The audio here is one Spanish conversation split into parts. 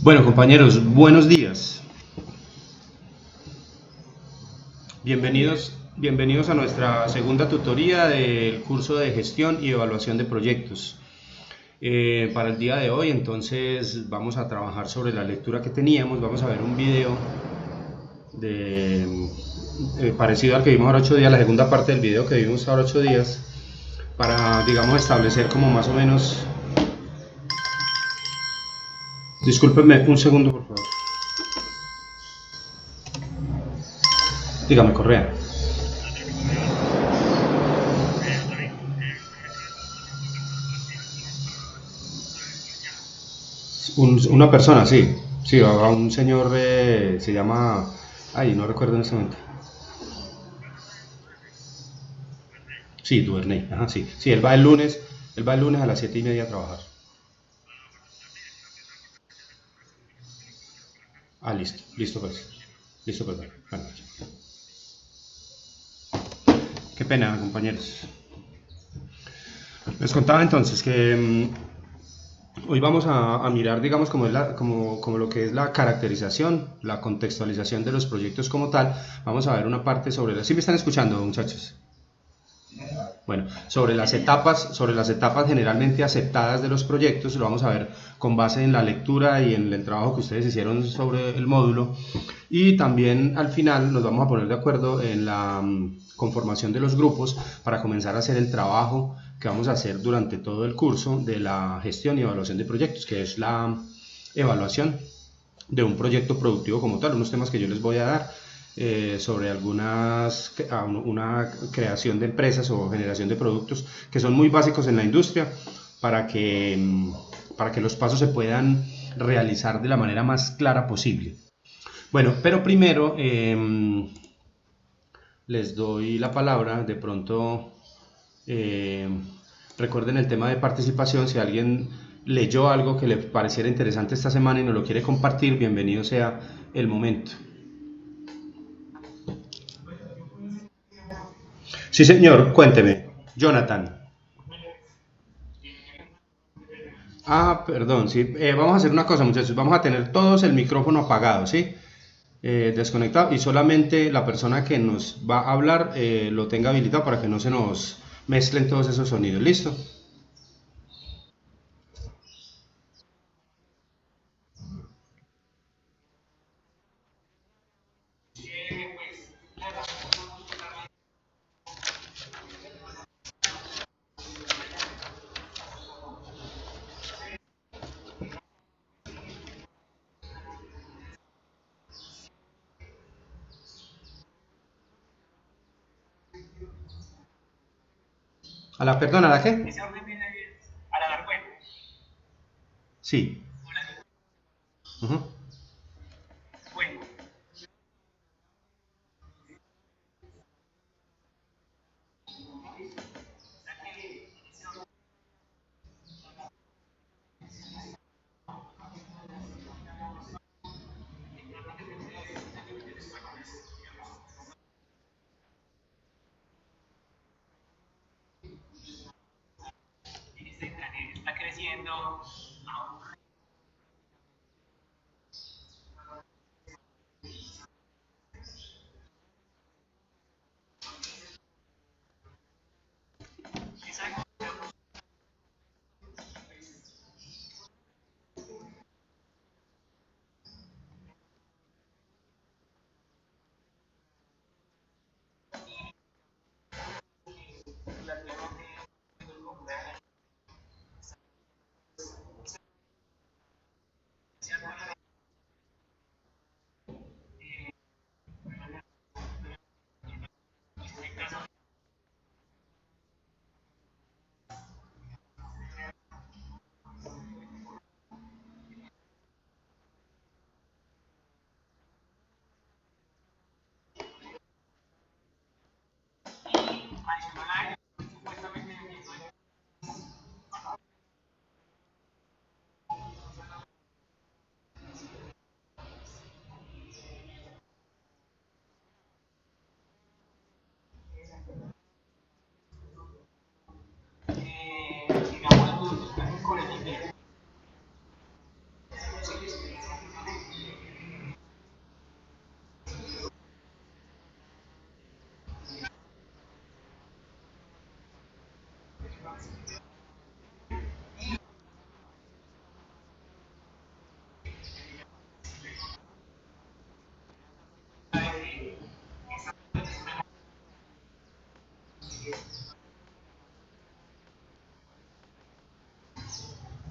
Bueno, compañeros, buenos días. Bienvenidos a nuestra segunda tutoría del curso de gestión y evaluación de proyectos. Para el día de hoy, entonces, vamos a trabajar sobre la lectura que teníamos. Vamos a ver un video parecido al que vimos ahora 8 días, la segunda parte del video que vimos ahora 8 días, para, digamos, establecer como más o menos... Discúlpenme un segundo, por favor. Dígame, Correa. Una persona, sí. Sí, va un señor, se llama... Ay, no recuerdo en este momento. Sí, Duvernay, ajá, sí. Sí, él va el lunes a las 7:30 a trabajar. Ah, listo, listo pues. Listo pues, bueno. Qué pena, compañeros. Les contaba entonces que hoy vamos a mirar, digamos, como lo que es la caracterización, la contextualización de los proyectos como tal. Vamos a ver una parte sobre... ¿Sí me están escuchando, muchachos? Bueno, sobre las etapas generalmente aceptadas de los proyectos, lo vamos a ver con base en la lectura y en el trabajo que ustedes hicieron sobre el módulo. Y también al final nos vamos a poner de acuerdo en la conformación de los grupos para comenzar a hacer el trabajo que vamos a hacer durante todo el curso de la gestión y evaluación de proyectos, que es la evaluación de un proyecto productivo como tal, unos temas que yo les voy a dar sobre una creación de empresas o generación de productos que son muy básicos en la industria para que los pasos se puedan realizar de la manera más clara posible. Bueno, pero primero les doy la palabra, de pronto eh, recuerden el tema de participación. Si alguien leyó algo que le pareciera interesante esta semana y nos lo quiere compartir, bienvenido sea el momento. Sí, señor, cuénteme. Jonathan. Ah, perdón, sí. Vamos a hacer una cosa, muchachos. Vamos a tener todos el micrófono apagado, ¿sí? Desconectado, y solamente la persona que nos va a hablar lo tenga habilitado para que no se nos mezclen todos esos sonidos. ¿Listo? ¿A la perdón, a la qué? Sí. Ujú.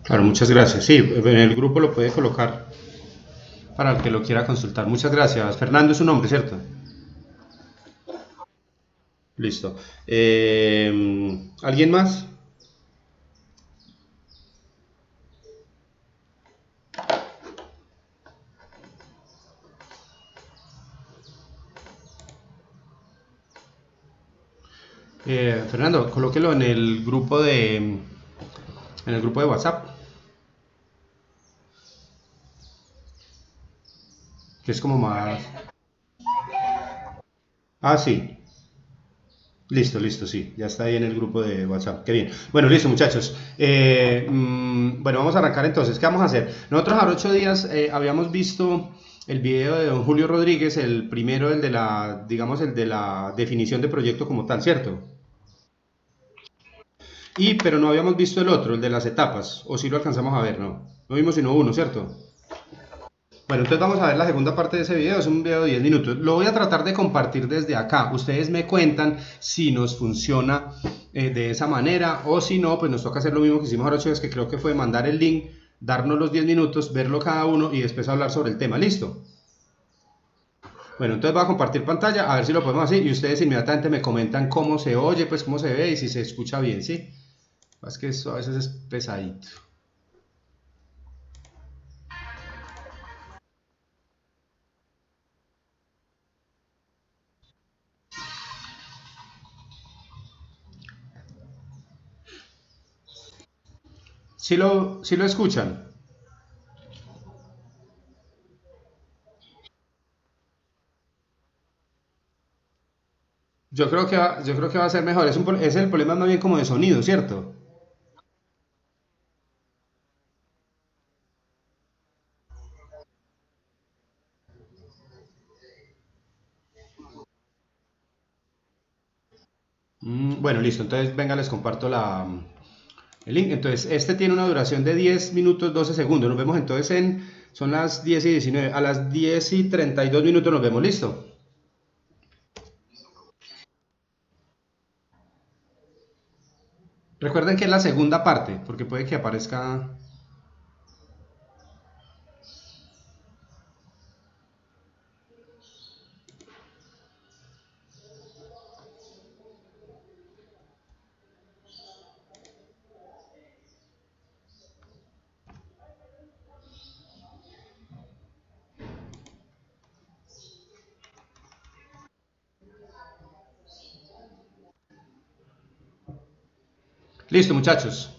Claro, muchas gracias. Sí, en el grupo lo puede colocar para el que lo quiera consultar. Muchas gracias. Fernando es su nombre, ¿cierto? Listo. ¿Alguien más? Fernando, colóquelo en el grupo de WhatsApp, que es como más. Ah, sí. Listo, listo, sí. Ya está ahí en el grupo de WhatsApp. Qué bien. Bueno, listo, muchachos. Bueno, vamos a arrancar entonces. ¿Qué vamos a hacer? Nosotros hace 8 días habíamos visto el video de don Julio Rodríguez, el primero, el de la, digamos, el de la definición de proyecto como tal, ¿cierto? Pero no habíamos visto el otro, el de las etapas, o si lo alcanzamos a ver, ¿no? No vimos sino uno, ¿cierto? Bueno, entonces vamos a ver la segunda parte de ese video, es un video de 10 minutos. Lo voy a tratar de compartir desde acá. Ustedes me cuentan si nos funciona de esa manera o si no, pues nos toca hacer lo mismo que hicimos ahora, chicos, que creo que fue mandar el link, darnos los 10 minutos, verlo cada uno y después hablar sobre el tema. ¿Listo? Bueno, entonces voy a compartir pantalla, a ver si lo podemos hacer y ustedes inmediatamente me comentan cómo se oye, pues cómo se ve y si se escucha bien, ¿sí? Es que eso a veces es pesadito. Si lo escuchan. Yo creo que va a ser mejor. Es el problema más bien como de sonido, ¿cierto? Bueno, listo. Entonces, venga, les comparto el link. Entonces, este tiene una duración de 10 minutos 12 segundos. Nos vemos entonces son las 10 y 19. A las 10 y 32 minutos nos vemos. ¿Listo? Recuerden que es la segunda parte, porque puede que aparezca. Listo, muchachos.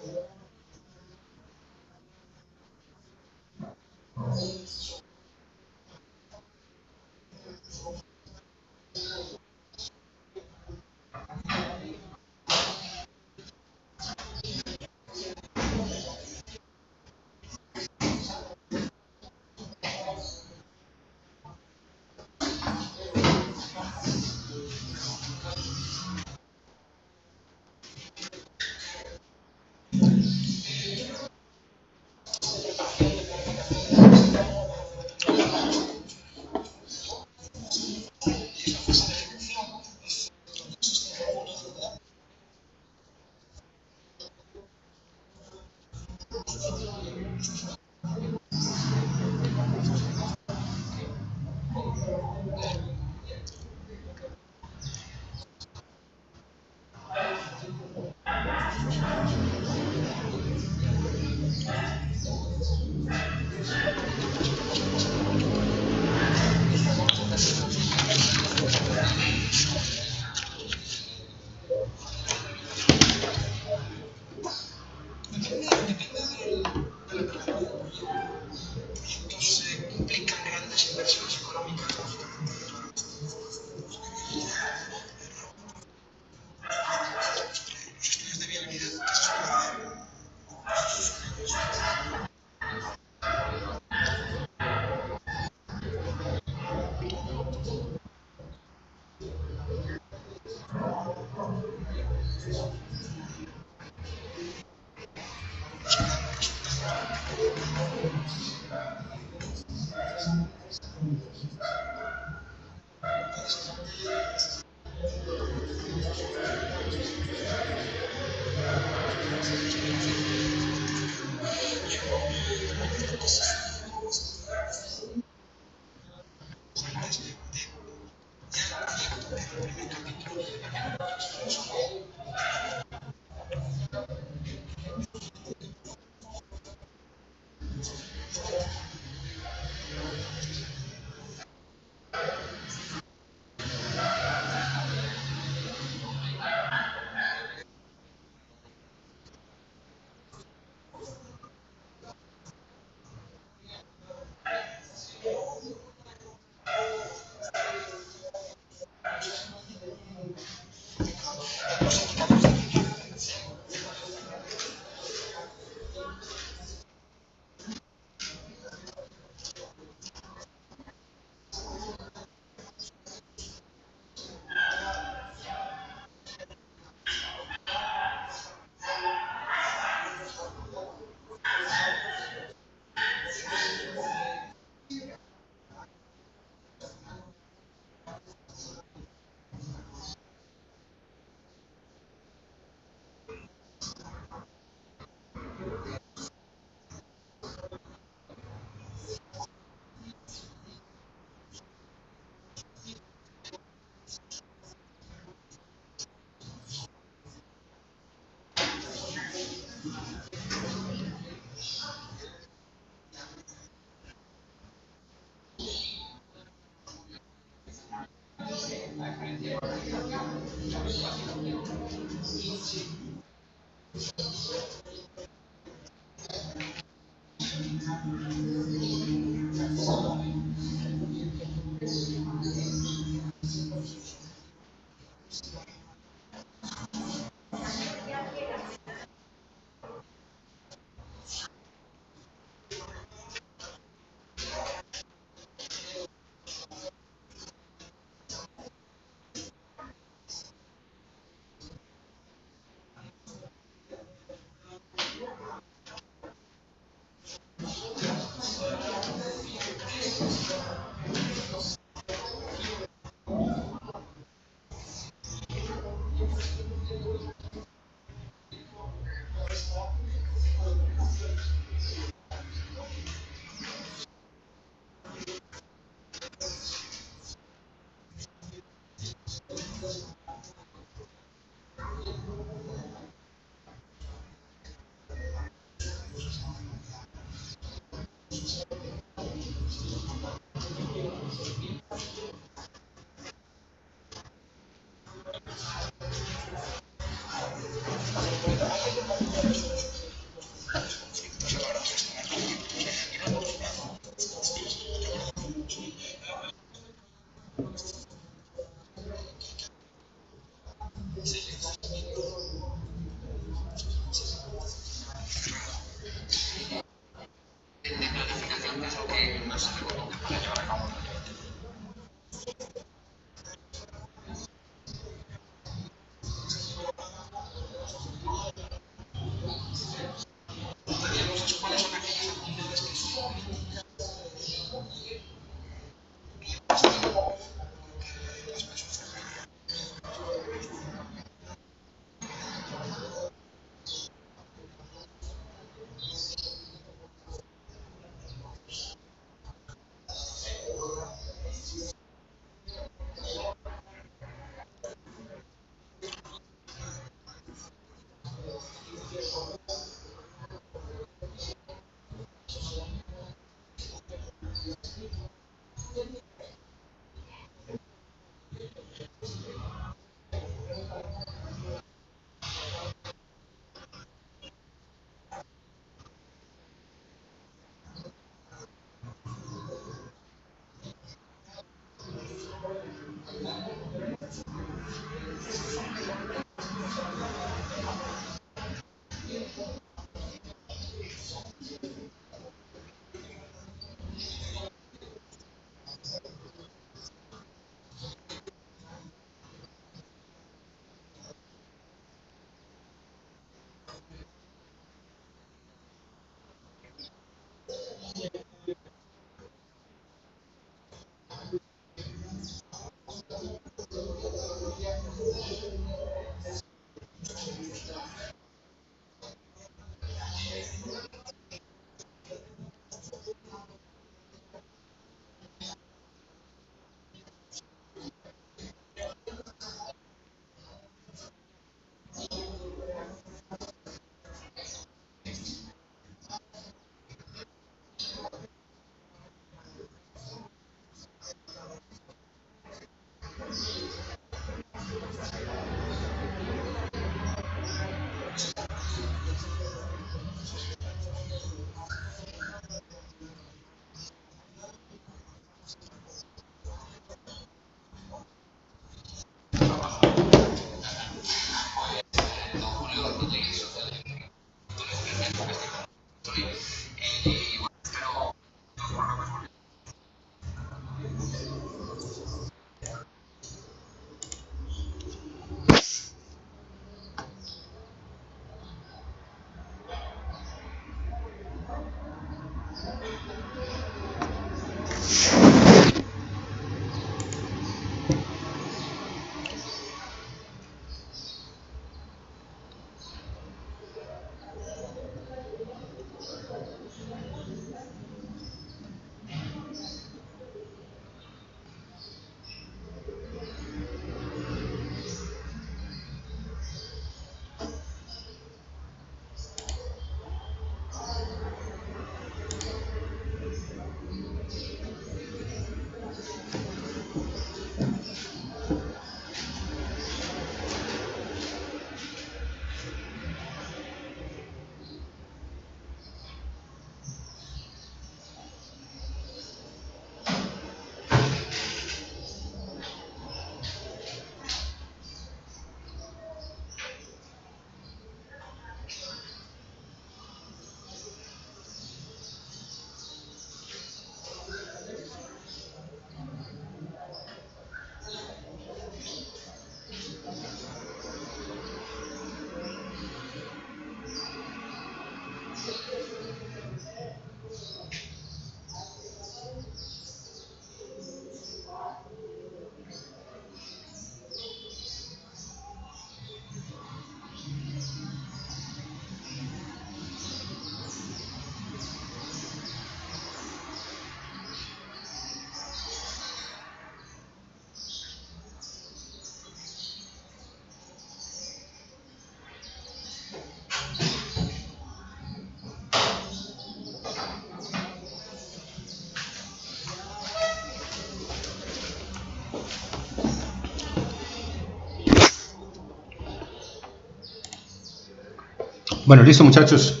Bueno, listo muchachos.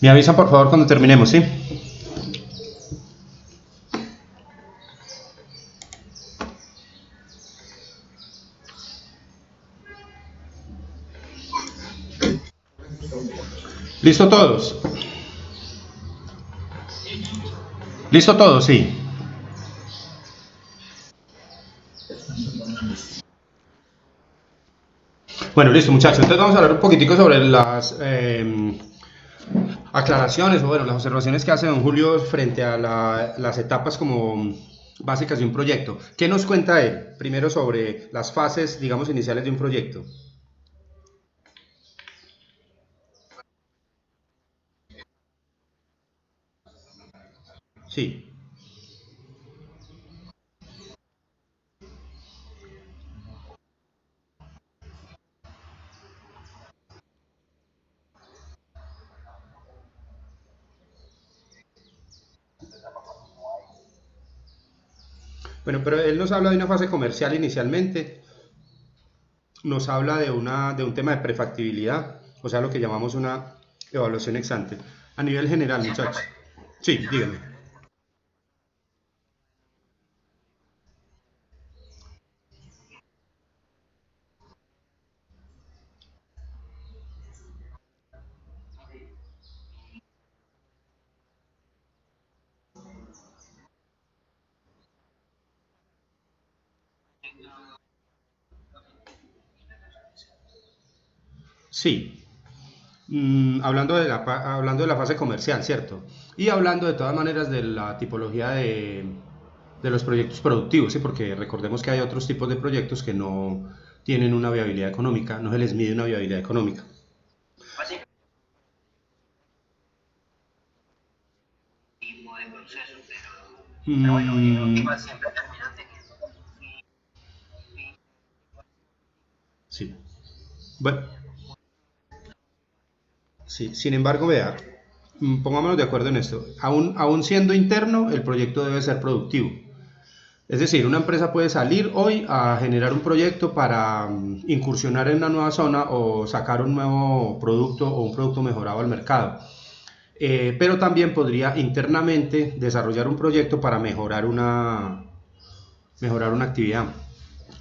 Me avisan por favor cuando terminemos, ¿sí? ¿Listo todos? ¿Listo todos? Sí. Bueno, listo muchachos. Entonces vamos a hablar un poquitico sobre las aclaraciones o bueno, las observaciones que hace don Julio frente a las etapas como básicas de un proyecto. ¿Qué nos cuenta él? Primero sobre las fases, digamos, iniciales de un proyecto. Sí. Bueno, pero él nos habla de una fase comercial inicialmente, nos habla de un tema de prefactibilidad, o sea, lo que llamamos una evaluación ex ante. A nivel general, muchachos. Sí, dígame. Sí, hablando de la fase comercial, ¿cierto? Y hablando de todas maneras de la tipología de los proyectos productivos, ¿sí? Porque recordemos que hay otros tipos de proyectos que no tienen una viabilidad económica, no se les mide una viabilidad económica. Mm, sí. Bueno, sí. Sin embargo, vea, pongámonos de acuerdo en esto. Aún siendo interno, el proyecto debe ser productivo. Es decir, una empresa puede salir hoy a generar un proyecto para incursionar en una nueva zona o sacar un nuevo producto o un producto mejorado al mercado. Pero también podría internamente desarrollar un proyecto para mejorar una actividad,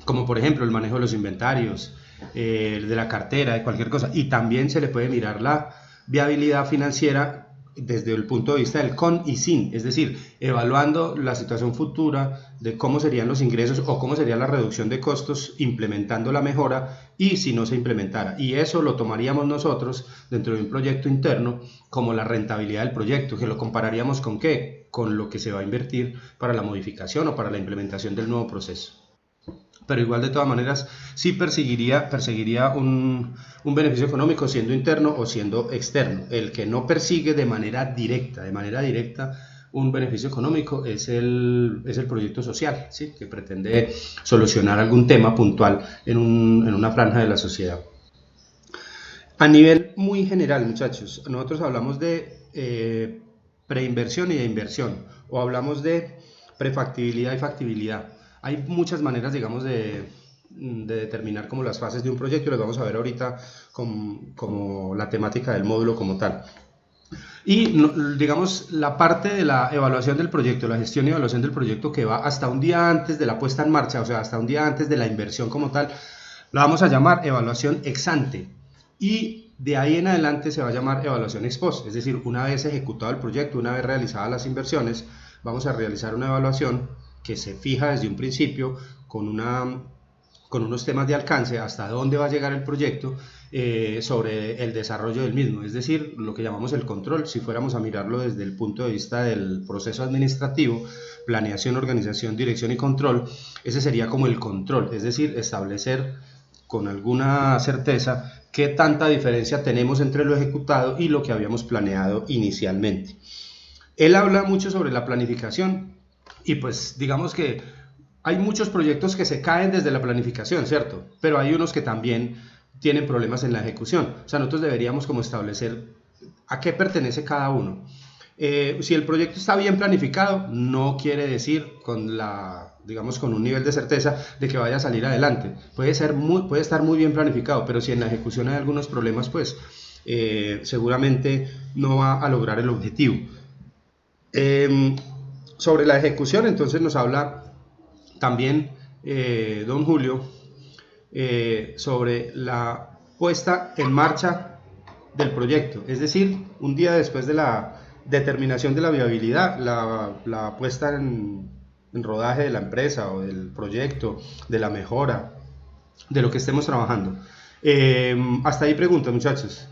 como por ejemplo el manejo de los inventarios, de la cartera, de cualquier cosa. Y también se le puede mirar la viabilidad financiera desde el punto de vista del con y sin, es decir, evaluando la situación futura de cómo serían los ingresos o cómo sería la reducción de costos implementando la mejora y si no se implementara. Y eso lo tomaríamos nosotros dentro de un proyecto interno como la rentabilidad del proyecto, que lo compararíamos con qué, con lo que se va a invertir para la modificación o para la implementación del nuevo proceso. Pero igual de todas maneras sí perseguiría un beneficio económico siendo interno o siendo externo. El que no persigue de manera directa un beneficio económico es el proyecto social, ¿sí? Que pretende solucionar algún tema puntual en una franja de la sociedad. A nivel muy general, muchachos, nosotros hablamos de preinversión y de inversión, o hablamos de prefactibilidad y factibilidad. Hay muchas maneras, digamos, de determinar como las fases de un proyecto, y las vamos a ver ahorita como la temática del módulo como tal. Y digamos, la parte de la evaluación del proyecto, la gestión y evaluación del proyecto que va hasta un día antes de la puesta en marcha, o sea, hasta un día antes de la inversión como tal, la vamos a llamar evaluación ex ante. Y de ahí en adelante se va a llamar evaluación ex post, es decir, una vez ejecutado el proyecto, una vez realizadas las inversiones, vamos a realizar una evaluación que se fija desde un principio con unos temas de alcance, hasta dónde va a llegar el proyecto, sobre el desarrollo del mismo, es decir, lo que llamamos el control. Si fuéramos a mirarlo desde el punto de vista del proceso administrativo, planeación, organización, dirección y control, ese sería como el control, es decir, establecer con alguna certeza qué tanta diferencia tenemos entre lo ejecutado y lo que habíamos planeado inicialmente. Él habla mucho sobre la planificación y pues digamos que hay muchos proyectos que se caen desde la planificación, ¿cierto? Pero hay unos que también tienen problemas en la ejecución. O sea, nosotros deberíamos como establecer a qué pertenece cada uno. Si el proyecto está bien planificado, no quiere decir digamos, con un nivel de certeza de que vaya a salir adelante. Puede estar muy bien planificado, pero si en la ejecución hay algunos problemas, pues seguramente no va a lograr el objetivo. Sobre la ejecución, entonces nos habla también don Julio sobre la puesta en marcha del proyecto, es decir, un día después de la determinación de la viabilidad, la puesta en rodaje de la empresa o del proyecto, de la mejora, de lo que estemos trabajando. Hasta ahí preguntas, muchachos.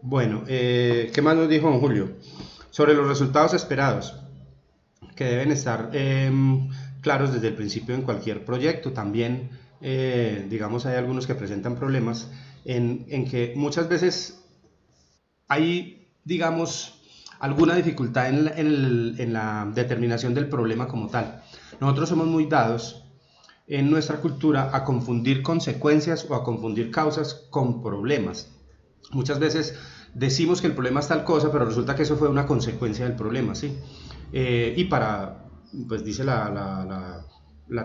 Bueno, ¿qué más nos dijo don Julio? Sobre los resultados esperados, que deben estar claros desde el principio en cualquier proyecto. También, digamos, hay algunos que presentan problemas en que muchas veces hay, digamos, alguna dificultad en la determinación del problema como tal. Nosotros somos muy dados en nuestra cultura a confundir consecuencias o a confundir causas con problemas. Muchas veces decimos que el problema es tal cosa, pero resulta que eso fue una consecuencia del problema, ¿sí? Pues dice la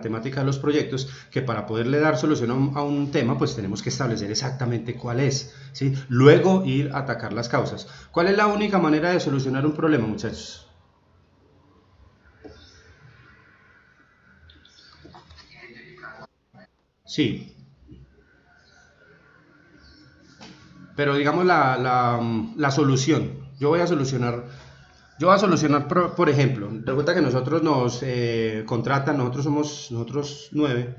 temática de los proyectos, que para poderle dar solución a un tema, pues tenemos que establecer exactamente cuál es, ¿sí? Luego ir a atacar las causas. ¿Cuál es la única manera de solucionar un problema, muchachos? Sí, pero digamos la solución. Yo voy a solucionar, por ejemplo, resulta que nosotros nos contratan, nosotros 9,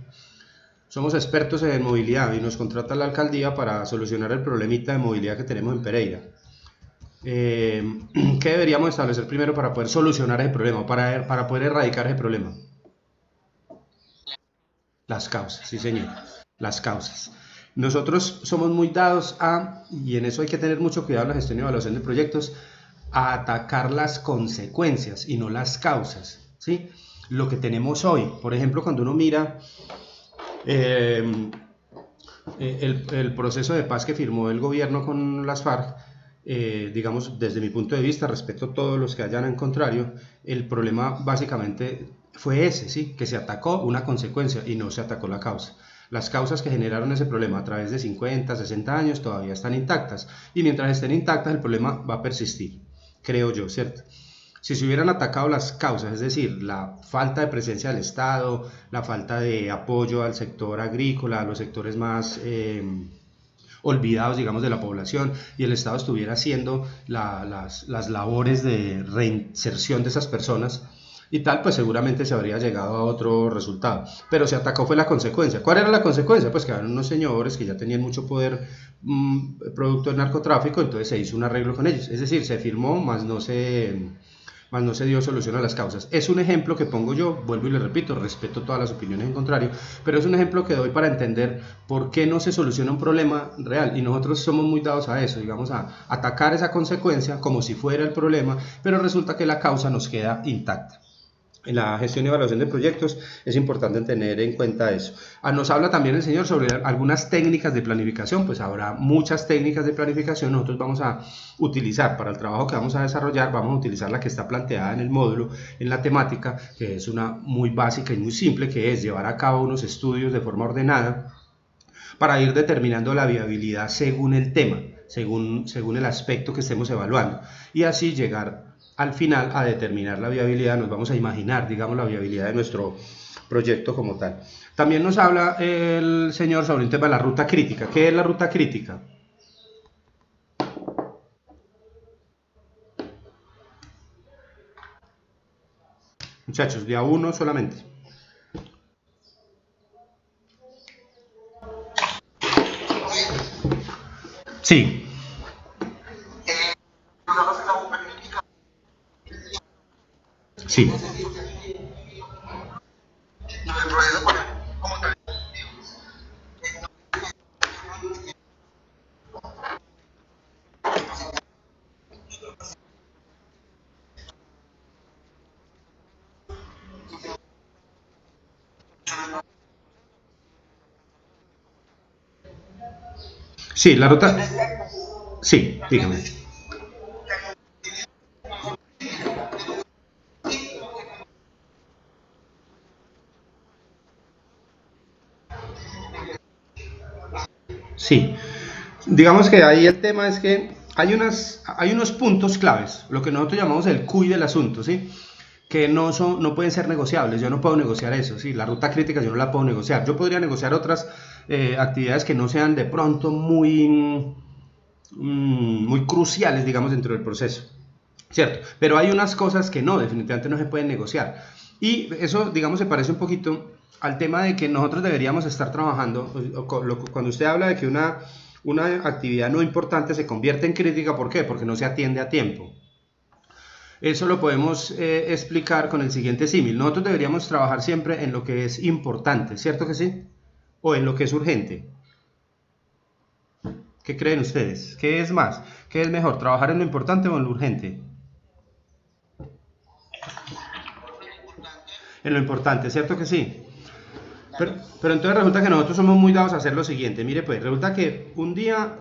somos expertos en movilidad y nos contrata la alcaldía para solucionar el problemita de movilidad que tenemos en Pereira. ¿Qué deberíamos establecer primero para poder solucionar ese problema, para poder erradicar ese problema? Las causas, sí señor, las causas. Nosotros somos muy dados y en eso hay que tener mucho cuidado en la gestión y evaluación de proyectos, a atacar las consecuencias y no las causas, ¿sí? Lo que tenemos hoy, por ejemplo, cuando uno mira eh, el proceso de paz que firmó el gobierno con las FARC, digamos, desde mi punto de vista, respeto a todos los que hayan en contrario, el problema básicamente fue ese, ¿sí? Que se atacó una consecuencia y no se atacó la causa. Las causas que generaron ese problema a través de 50, 60 años todavía están intactas y mientras estén intactas el problema va a persistir, creo yo, ¿cierto? Si se hubieran atacado las causas, es decir, la falta de presencia del Estado, la falta de apoyo al sector agrícola, a los sectores más olvidados, digamos, de la población, y el Estado estuviera haciendo las labores de reinserción de esas personas y tal, pues seguramente se habría llegado a otro resultado. Pero se atacó fue la consecuencia. ¿Cuál era la consecuencia? Pues que eran unos señores que ya tenían mucho poder producto del narcotráfico, entonces se hizo un arreglo con ellos. Es decir, se firmó, más no se dio solución a las causas. Es un ejemplo que pongo yo, vuelvo y le repito, respeto todas las opiniones en contrario, pero es un ejemplo que doy para entender por qué no se soluciona un problema real y nosotros somos muy dados a eso, digamos, a atacar esa consecuencia como si fuera el problema, pero resulta que la causa nos queda intacta. En la gestión y evaluación de proyectos es importante tener en cuenta eso. Nos habla también el señor sobre algunas técnicas de planificación, pues habrá muchas técnicas de planificación, nosotros vamos a utilizar para el trabajo que vamos a desarrollar, vamos a utilizar la que está planteada en el módulo, en la temática, que es una muy básica y muy simple, que es llevar a cabo unos estudios de forma ordenada para ir determinando la viabilidad según el tema, según el aspecto que estemos evaluando, y así llegar al final a determinar la viabilidad, nos vamos a imaginar, digamos, la viabilidad de nuestro proyecto como tal. También nos habla el señor sobre un tema de la ruta crítica. ¿Qué es la ruta crítica? Muchachos, día uno solamente. Sí, sí. Sí, la ruta, sí, dígame. Sí, digamos que ahí el tema es que hay unos puntos claves, lo que nosotros llamamos el cuy del asunto, ¿sí? Que no pueden ser negociables, yo no puedo negociar eso, ¿sí? La ruta crítica yo no la puedo negociar, yo podría negociar otras actividades que no sean de pronto muy cruciales, digamos, dentro del proceso, ¿cierto? Pero hay unas cosas que no, definitivamente no se pueden negociar. Y eso, digamos, se parece un poquito al tema de que nosotros deberíamos estar trabajando, cuando usted habla de que una actividad no importante se convierte en crítica, ¿por qué? Porque no se atiende a tiempo. Eso lo podemos explicar con el siguiente símil. Nosotros deberíamos trabajar siempre en lo que es importante, ¿cierto que sí? O en lo que es urgente. ¿Qué creen ustedes? ¿Qué es más? ¿Qué es mejor? ¿Trabajar en lo importante o en lo urgente? En lo importante, ¿cierto que sí? Pero entonces resulta que nosotros somos muy dados a hacer lo siguiente. Mire, pues resulta que un día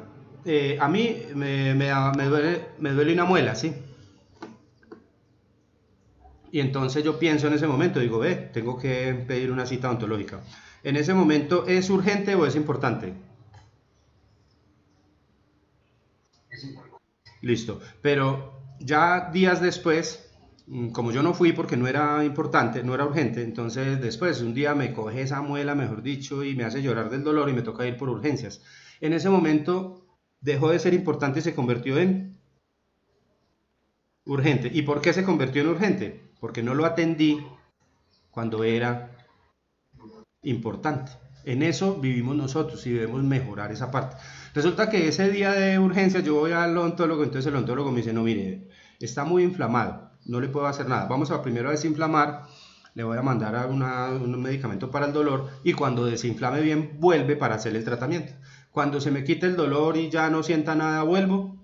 a mí me duele una muela, ¿sí? Y entonces yo pienso en ese momento, digo, tengo que pedir una cita odontológica. En ese momento, ¿es urgente o es importante? Listo. Pero ya días después, como yo no fui porque no era importante, no era urgente, entonces después un día me coge esa muela, mejor dicho, y me hace llorar del dolor y me toca ir por urgencias. En ese momento dejó de ser importante y se convirtió en urgente. ¿Y por qué se convirtió en urgente? Porque no lo atendí cuando era importante. En eso vivimos nosotros y debemos mejorar esa parte. Resulta que ese día de urgencia yo voy al odontólogo, entonces el odontólogo me dice, no, mire, está muy inflamado, no le puedo hacer nada. Vamos a primero a desinflamar, le voy a mandar un medicamento para el dolor y cuando desinflame bien vuelve para hacer el tratamiento. Cuando se me quite el dolor y ya no sienta nada, vuelvo.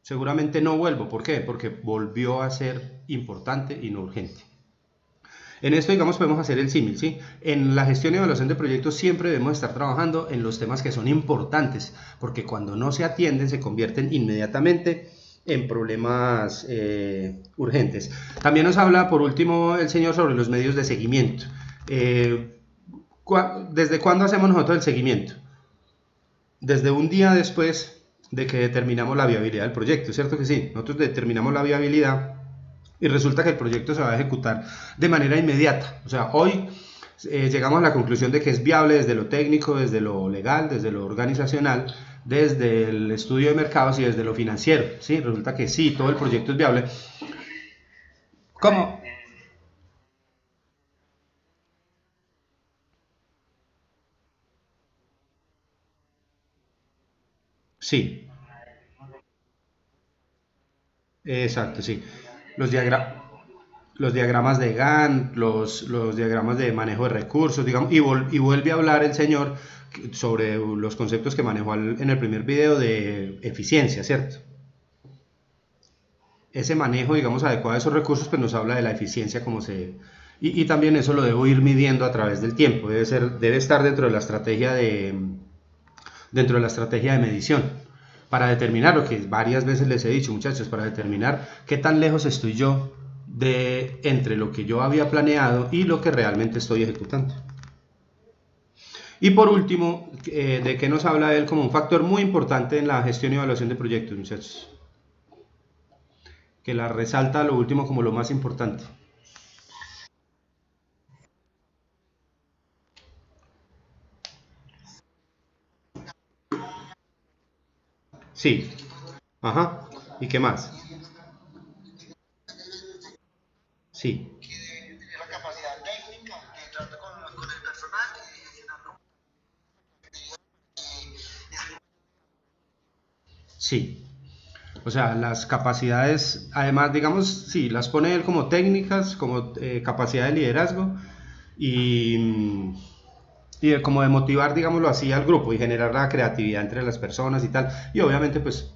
Seguramente no vuelvo. ¿Por qué? Porque volvió a ser importante y no urgente. En esto, digamos, podemos hacer el símil, ¿sí? En la gestión y evaluación de proyectos siempre debemos estar trabajando en los temas que son importantes, porque cuando no se atienden se convierten inmediatamente en problemas urgentes. También nos habla, por último, el señor sobre los medios de seguimiento. ¿Desde cuándo hacemos nosotros el seguimiento? Desde un día después de que determinamos la viabilidad del proyecto, ¿cierto que sí? Nosotros determinamos la viabilidad y resulta que el proyecto se va a ejecutar de manera inmediata. O sea, hoy llegamos a la conclusión de que es viable desde lo técnico, desde lo legal, desde lo organizacional, desde el estudio de mercados y desde lo financiero. ¿Sí? Resulta que sí, todo el proyecto es viable. ¿Cómo? Sí, exacto, sí. Los diagramas. Los diagramas de Gantt, los diagramas de manejo de recursos, digamos, y vuelve a hablar el señor sobre los conceptos que manejó en el primer video de eficiencia, ¿cierto? Ese manejo, digamos, adecuado de esos recursos, pues nos habla de la eficiencia como se... Y también eso lo debo ir midiendo a través del tiempo, debe estar dentro de la estrategia de medición, para determinar lo que varias veces les he dicho, muchachos, para determinar qué tan lejos estoy yo de entre lo que yo había planeado y lo que realmente estoy ejecutando. Y por último, ¿de qué nos habla él como un factor muy importante en la gestión y evaluación de proyectos, muchachos? Que la resalta lo último como lo más importante. Sí, ajá. ¿Y qué más? Sí, sí. O sea, las capacidades, además, digamos, sí, las pone él como técnicas, como capacidad de liderazgo y, como de motivar, digámoslo así, al grupo y generar la creatividad entre las personas y tal. Y obviamente, pues,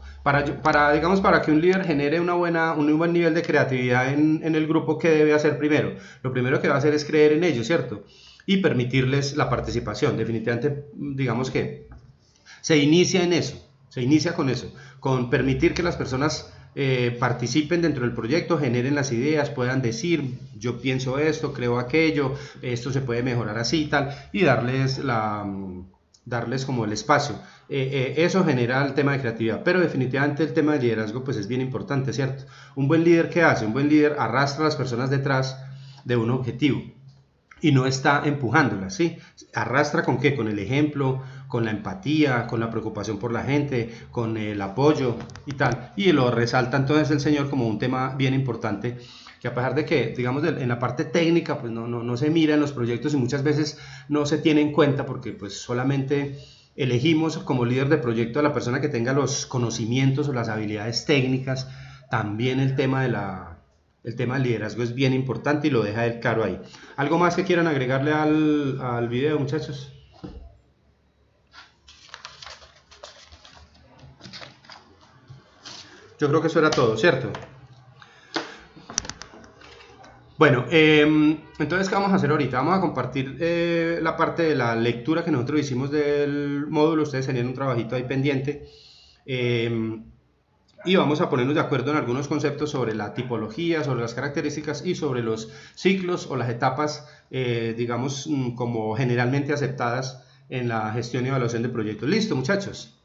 digamos, para que un líder genere un buen nivel de creatividad en el grupo, ¿qué debe hacer primero? Lo primero que va a hacer es creer en ellos, ¿cierto? Y permitirles la participación. Definitivamente, digamos que Se inicia en eso, se inicia con eso, con permitir que las personas participen dentro del proyecto, generen las ideas, puedan decir, yo pienso esto, creo aquello, esto se puede mejorar así y tal, y darles como el espacio. Eso genera el tema de creatividad, pero definitivamente el tema de liderazgo pues es bien importante, ¿cierto? Un buen líder, ¿qué hace? Un buen líder arrastra a las personas detrás de un objetivo y no está empujándolas, ¿sí? Arrastra ¿con qué? Con el ejemplo, con la empatía, con la preocupación por la gente, con el apoyo y tal, y lo resalta entonces el señor como un tema bien importante, que a pesar de que, digamos, en la parte técnica, pues no se mira en los proyectos y muchas veces no se tiene en cuenta porque pues solamente elegimos como líder de proyecto a la persona que tenga los conocimientos o las habilidades técnicas. También el tema del liderazgo es bien importante y lo deja él claro ahí. ¿Algo más que quieran agregarle al video, muchachos? Yo creo que eso era todo, ¿cierto? Bueno, entonces, ¿qué vamos a hacer ahorita? Vamos a compartir la parte de la lectura que nosotros hicimos del módulo. Ustedes tenían un trabajito ahí pendiente. Y vamos a ponernos de acuerdo en algunos conceptos sobre la tipología, sobre las características y sobre los ciclos o las etapas, digamos, como generalmente aceptadas en la gestión y evaluación de proyectos. ¿Listo, muchachos?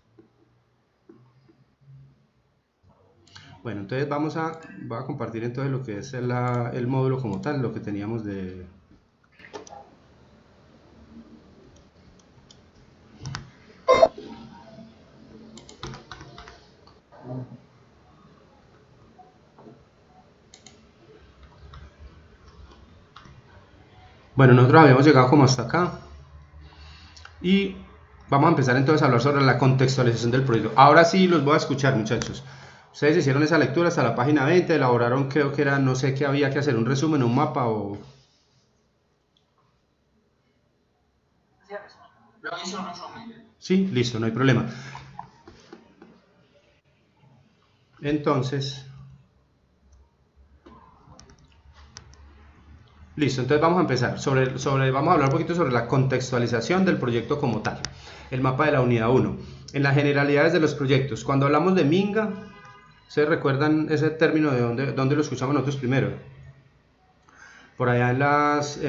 Bueno, entonces voy a compartir entonces lo que es el módulo como tal, lo que teníamos de... Bueno, nosotros habíamos llegado como hasta acá y vamos a empezar entonces a hablar sobre la contextualización del proyecto. Ahora sí los voy a escuchar, muchachos. Ustedes hicieron esa lectura hasta la página 20, elaboraron, creo que era, no sé qué había que hacer, un resumen, un mapa o... Sí, listo, no hay problema. Entonces... Listo, entonces vamos a empezar. Vamos a hablar un poquito sobre la contextualización del proyecto como tal. El mapa de la unidad 1. En las generalidades de los proyectos. Cuando hablamos de Minga, ¿ustedes recuerdan ese término de dónde lo escuchamos nosotros primero? Por allá en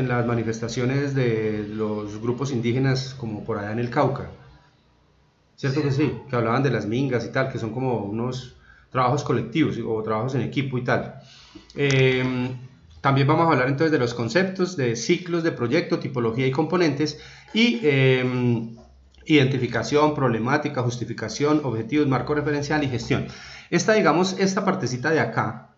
las manifestaciones de los grupos indígenas, como por allá en el Cauca. ¿Cierto que sí? Que hablaban de las mingas y tal, que son como unos trabajos colectivos o trabajos en equipo y tal. También vamos a hablar entonces de los conceptos de ciclos de proyecto, tipología y componentes y identificación, problemática, justificación, objetivos, marco referencial y gestión. Esta partecita de acá,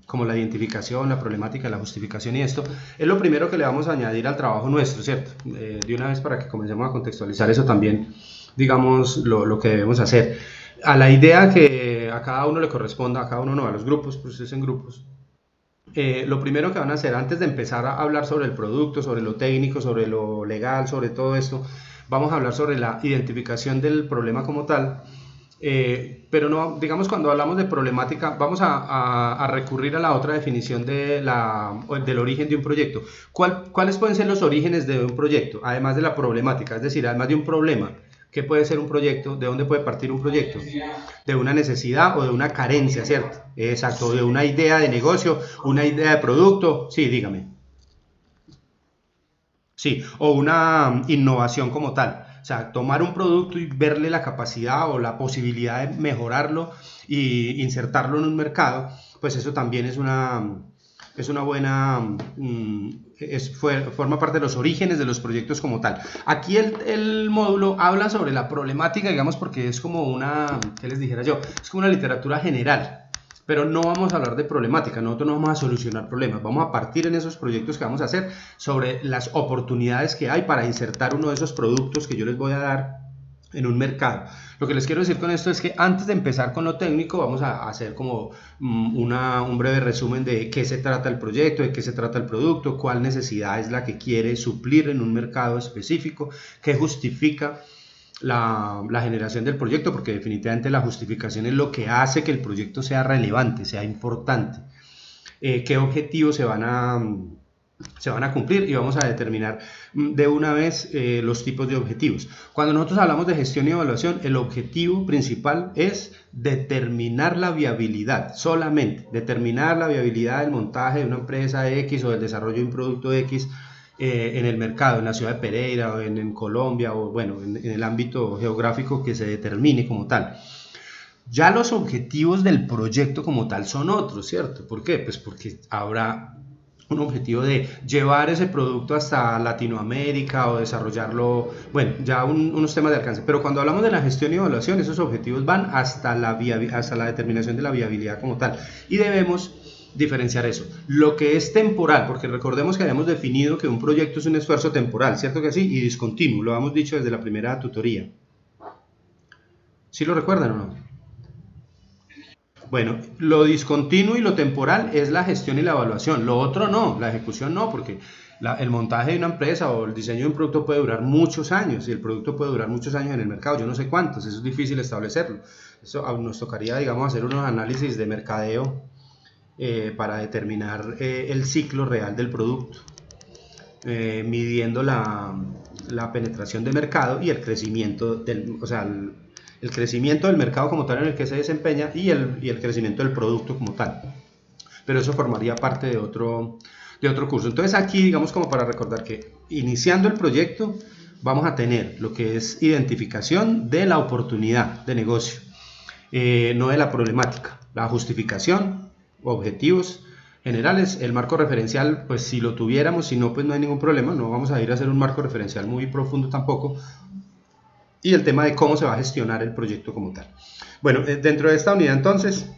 como la identificación, la problemática, la justificación y esto, es lo primero que le vamos a añadir al trabajo nuestro, ¿cierto? De una vez para que comencemos a contextualizar eso también, digamos, lo que debemos hacer. A la idea que a cada uno le corresponda, a cada uno no, a los grupos, pues es en grupos. Lo primero que van a hacer antes de empezar a hablar sobre el producto, sobre lo técnico, sobre lo legal, sobre todo esto, vamos a hablar sobre la identificación del problema como tal, pero no, digamos, cuando hablamos de problemática vamos a recurrir a la otra definición del origen de un proyecto. ¿Cuáles pueden ser los orígenes de un proyecto? Además de la problemática, es decir, además de un problema. ¿Qué puede ser un proyecto? ¿De dónde puede partir un proyecto? De una necesidad o de una carencia, ¿cierto? Exacto, de una idea de negocio, una idea de producto. Sí, dígame. Sí, o una innovación como tal. O sea, tomar un producto y verle la capacidad o la posibilidad de mejorarlo y insertarlo en un mercado, pues eso también es una buena, forma parte de los orígenes de los proyectos como tal. Aquí el módulo habla sobre la problemática, digamos, porque es como una, ¿qué les dijera yo? Es como una literatura general, pero no vamos a hablar de problemática, nosotros no vamos a solucionar problemas, vamos a partir en esos proyectos que vamos a hacer sobre las oportunidades que hay para insertar uno de esos productos que yo les voy a dar en un mercado. Lo que les quiero decir con esto es que antes de empezar con lo técnico vamos a hacer como un breve resumen de qué se trata el proyecto, de qué se trata el producto, cuál necesidad es la que quiere suplir en un mercado específico, qué justifica la generación del proyecto, porque definitivamente la justificación es lo que hace que el proyecto sea relevante, sea importante. ¿Qué objetivos se van se van a cumplir y vamos a determinar de una vez los tipos de objetivos. Cuando nosotros hablamos de gestión y evaluación, el objetivo principal es determinar la viabilidad, solamente determinar la viabilidad del montaje de una empresa X o del desarrollo de un producto X en el mercado, en la ciudad de Pereira o en Colombia o bueno, en el ámbito geográfico que se determine como tal. Ya los objetivos del proyecto como tal son otros, ¿cierto? ¿Por qué? Pues porque habrá un objetivo de llevar ese producto hasta Latinoamérica o desarrollarlo, bueno, ya unos temas de alcance, pero cuando hablamos de la gestión y evaluación, esos objetivos van hasta la determinación de la viabilidad como tal, y debemos diferenciar eso, lo que es temporal, porque recordemos que habíamos definido que un proyecto es un esfuerzo temporal, ¿cierto que sí? Y discontinuo, lo hemos dicho desde la primera tutoría. ¿Sí lo recuerdan o no? Bueno, lo discontinuo y lo temporal es la gestión y la evaluación, lo otro no, la ejecución no, porque el montaje de una empresa o el diseño de un producto puede durar muchos años y el producto puede durar muchos años en el mercado, yo no sé cuántos, eso es difícil establecerlo. Eso nos tocaría, digamos, hacer unos análisis de mercadeo para determinar el ciclo real del producto, midiendo la penetración de mercado y el crecimiento o sea, el crecimiento del mercado como tal en el que se desempeña y el crecimiento del producto como tal. Pero eso formaría parte de otro curso. Entonces aquí, digamos, como para recordar que iniciando el proyecto vamos a tener lo que es identificación de la oportunidad de negocio, no de la problemática, la justificación, objetivos generales, el marco referencial, pues si lo tuviéramos, si no, pues no hay ningún problema, no vamos a ir a hacer un marco referencial muy profundo tampoco, y el tema de cómo se va a gestionar el proyecto como tal. Bueno, dentro de esta unidad entonces,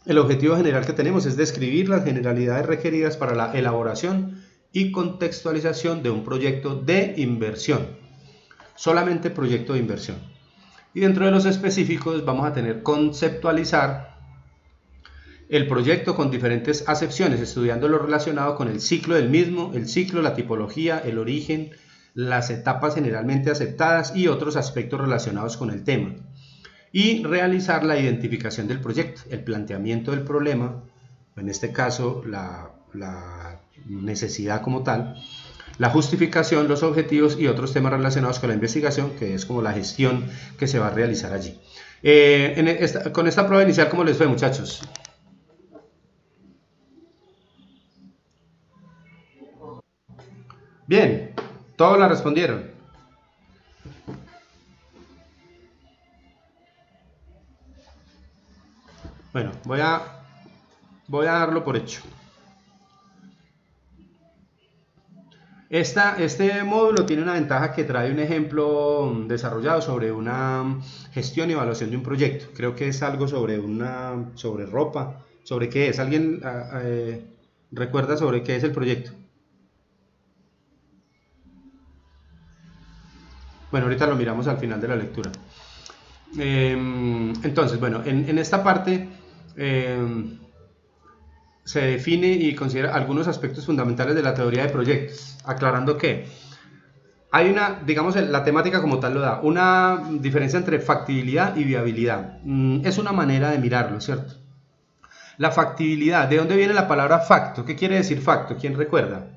el objetivo general que tenemos es describir las generalidades requeridas para la elaboración y contextualización de un proyecto de inversión, solamente proyecto de inversión. Y dentro de los específicos vamos a tener conceptualizar el proyecto con diferentes acepciones, estudiando lo relacionado con el ciclo del mismo, el ciclo, la tipología, el origen, las etapas generalmente aceptadas y otros aspectos relacionados con el tema. Y realizar la identificación del proyecto, el planteamiento del problema, en este caso la necesidad como tal, la justificación, los objetivos y otros temas relacionados con la investigación, que es como la gestión que se va a realizar allí. Con esta prueba inicial, ¿cómo les fue, muchachos? Bien, todos la respondieron. Bueno, voy a darlo por hecho. Este módulo tiene una ventaja que trae un ejemplo desarrollado sobre una gestión y evaluación de un proyecto. Creo que es algo sobre ropa. ¿Sobre qué es? ¿Alguien recuerda sobre qué es el proyecto? Bueno, ahorita lo miramos al final de la lectura. Entonces, bueno, en esta parte se define y considera algunos aspectos fundamentales de la teoría de proyectos, aclarando que hay digamos, la temática como tal lo da, una diferencia entre factibilidad y viabilidad. Es una manera de mirarlo, ¿cierto? La factibilidad, ¿de dónde viene la palabra facto? ¿Qué quiere decir facto? ¿Quién recuerda?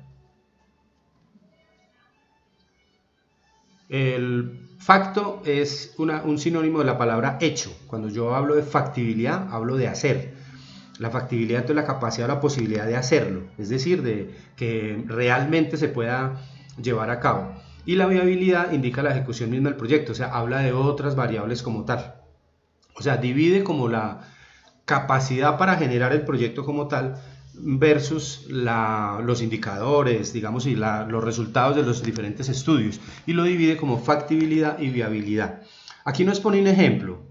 El facto es un sinónimo de la palabra hecho. Cuando yo hablo de factibilidad, hablo de hacer. La factibilidad es la capacidad o la posibilidad de hacerlo, es decir, de que realmente se pueda llevar a cabo. Y la viabilidad indica la ejecución misma del proyecto, o sea, habla de otras variables como tal. O sea, divide como la capacidad para generar el proyecto como tal versus los indicadores, digamos, y los resultados de los diferentes estudios, y lo divide como factibilidad y viabilidad. Aquí nos pone un ejemplo.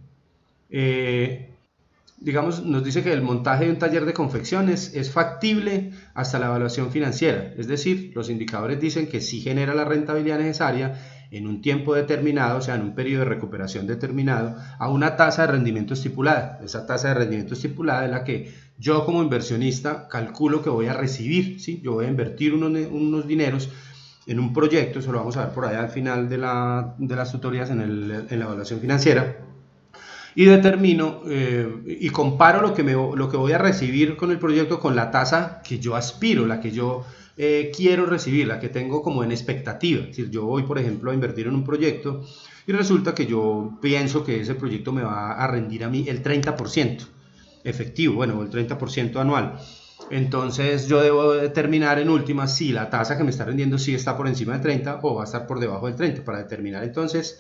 Digamos, nos dice que el montaje de un taller de confecciones es factible hasta la evaluación financiera, es decir, los indicadores dicen que sí genera la rentabilidad necesaria en un tiempo determinado, o sea, en un periodo de recuperación determinado, a una tasa de rendimiento estipulada. Esa tasa de rendimiento estipulada es la que yo como inversionista calculo que voy a recibir, ¿sí? Yo voy a invertir unos dineros en un proyecto, eso lo vamos a ver por allá al final de las tutorías en la evaluación financiera, y determino y comparo lo que voy a recibir con el proyecto con la tasa que yo aspiro, la que yo quiero recibir, la que tengo como en expectativa. Es decir, yo voy, por ejemplo, a invertir en un proyecto y resulta que yo pienso que ese proyecto me va a rendir a mí el 30% efectivo, bueno, el 30% anual. Entonces yo debo determinar en última si la tasa que me está rendiendo sí está por encima del 30 o va a estar por debajo del 30 para determinar entonces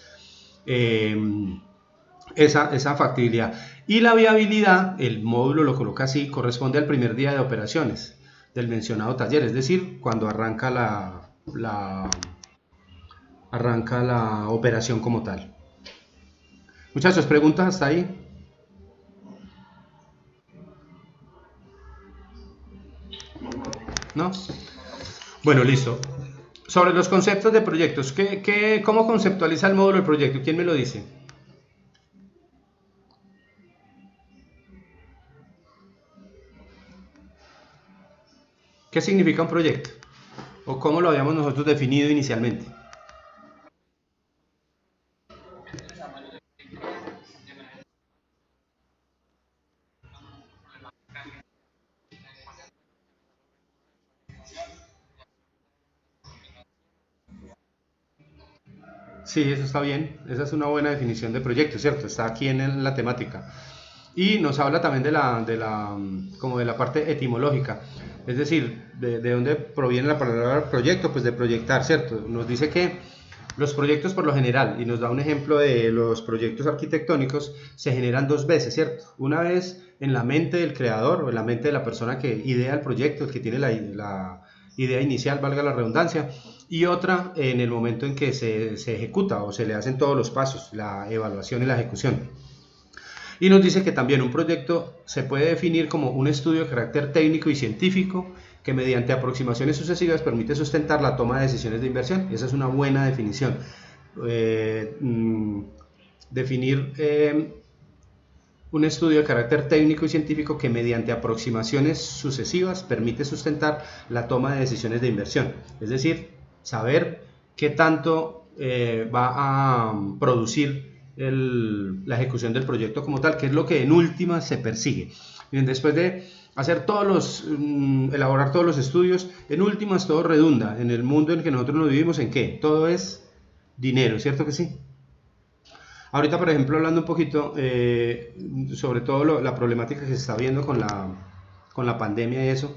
esa factibilidad. Y la viabilidad, el módulo lo coloca así, corresponde al primer día de operaciones del mencionado taller, es decir, cuando arranca arranca la operación como tal. Muchachos, ¿preguntas hasta ahí? ¿No? Bueno, listo. Sobre los conceptos de proyectos, cómo conceptualiza el módulo del proyecto? ¿Quién me lo dice? ¿Qué significa un proyecto? ¿O cómo lo habíamos nosotros definido inicialmente? Sí, eso está bien. Esa es una buena definición de proyecto, ¿cierto? Está aquí en la temática. Y nos habla también como de la parte etimológica. Es decir, de dónde proviene la palabra proyecto, pues de proyectar, ¿cierto? Nos dice que los proyectos por lo general, y nos da un ejemplo de los proyectos arquitectónicos, se generan dos veces, ¿cierto? Una vez en la mente del creador o en la mente de la persona que idea el proyecto, el que tiene la idea inicial, valga la redundancia, y otra en el momento en que se ejecuta o se le hacen todos los pasos, la evaluación y la ejecución. Y nos dice que también un proyecto se puede definir como un estudio de carácter técnico y científico que mediante aproximaciones sucesivas permite sustentar la toma de decisiones de inversión. Esa es una buena definición. Definir un estudio de carácter técnico y científico que mediante aproximaciones sucesivas permite sustentar la toma de decisiones de inversión. Es decir, saber qué tanto va a producir la ejecución del proyecto como tal, que es lo que en última se persigue. Bien, después de hacer elaborar todos los estudios, en últimas todo redunda en el mundo en que nosotros nos vivimos, ¿en qué? Todo es dinero, ¿cierto que sí? Ahorita, por ejemplo, hablando un poquito sobre todo la problemática que se está viendo con la pandemia y eso,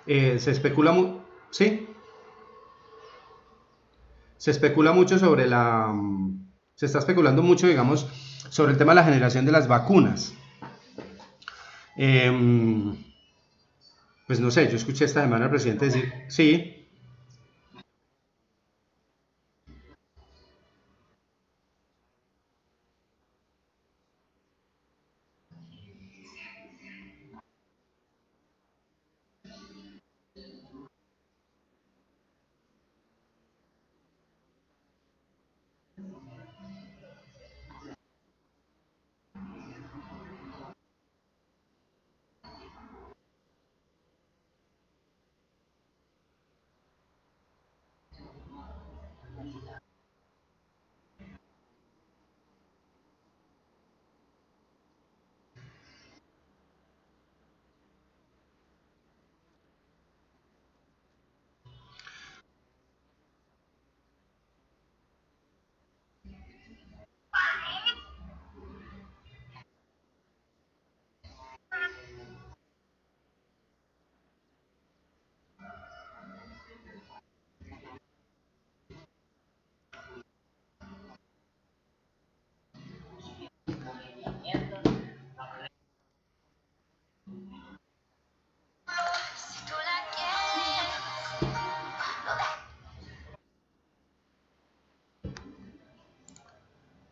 se especula ¿sí? Se está especulando mucho, digamos, sobre el tema de la generación de las vacunas. Pues no sé, yo escuché esta semana al presidente decir, sí.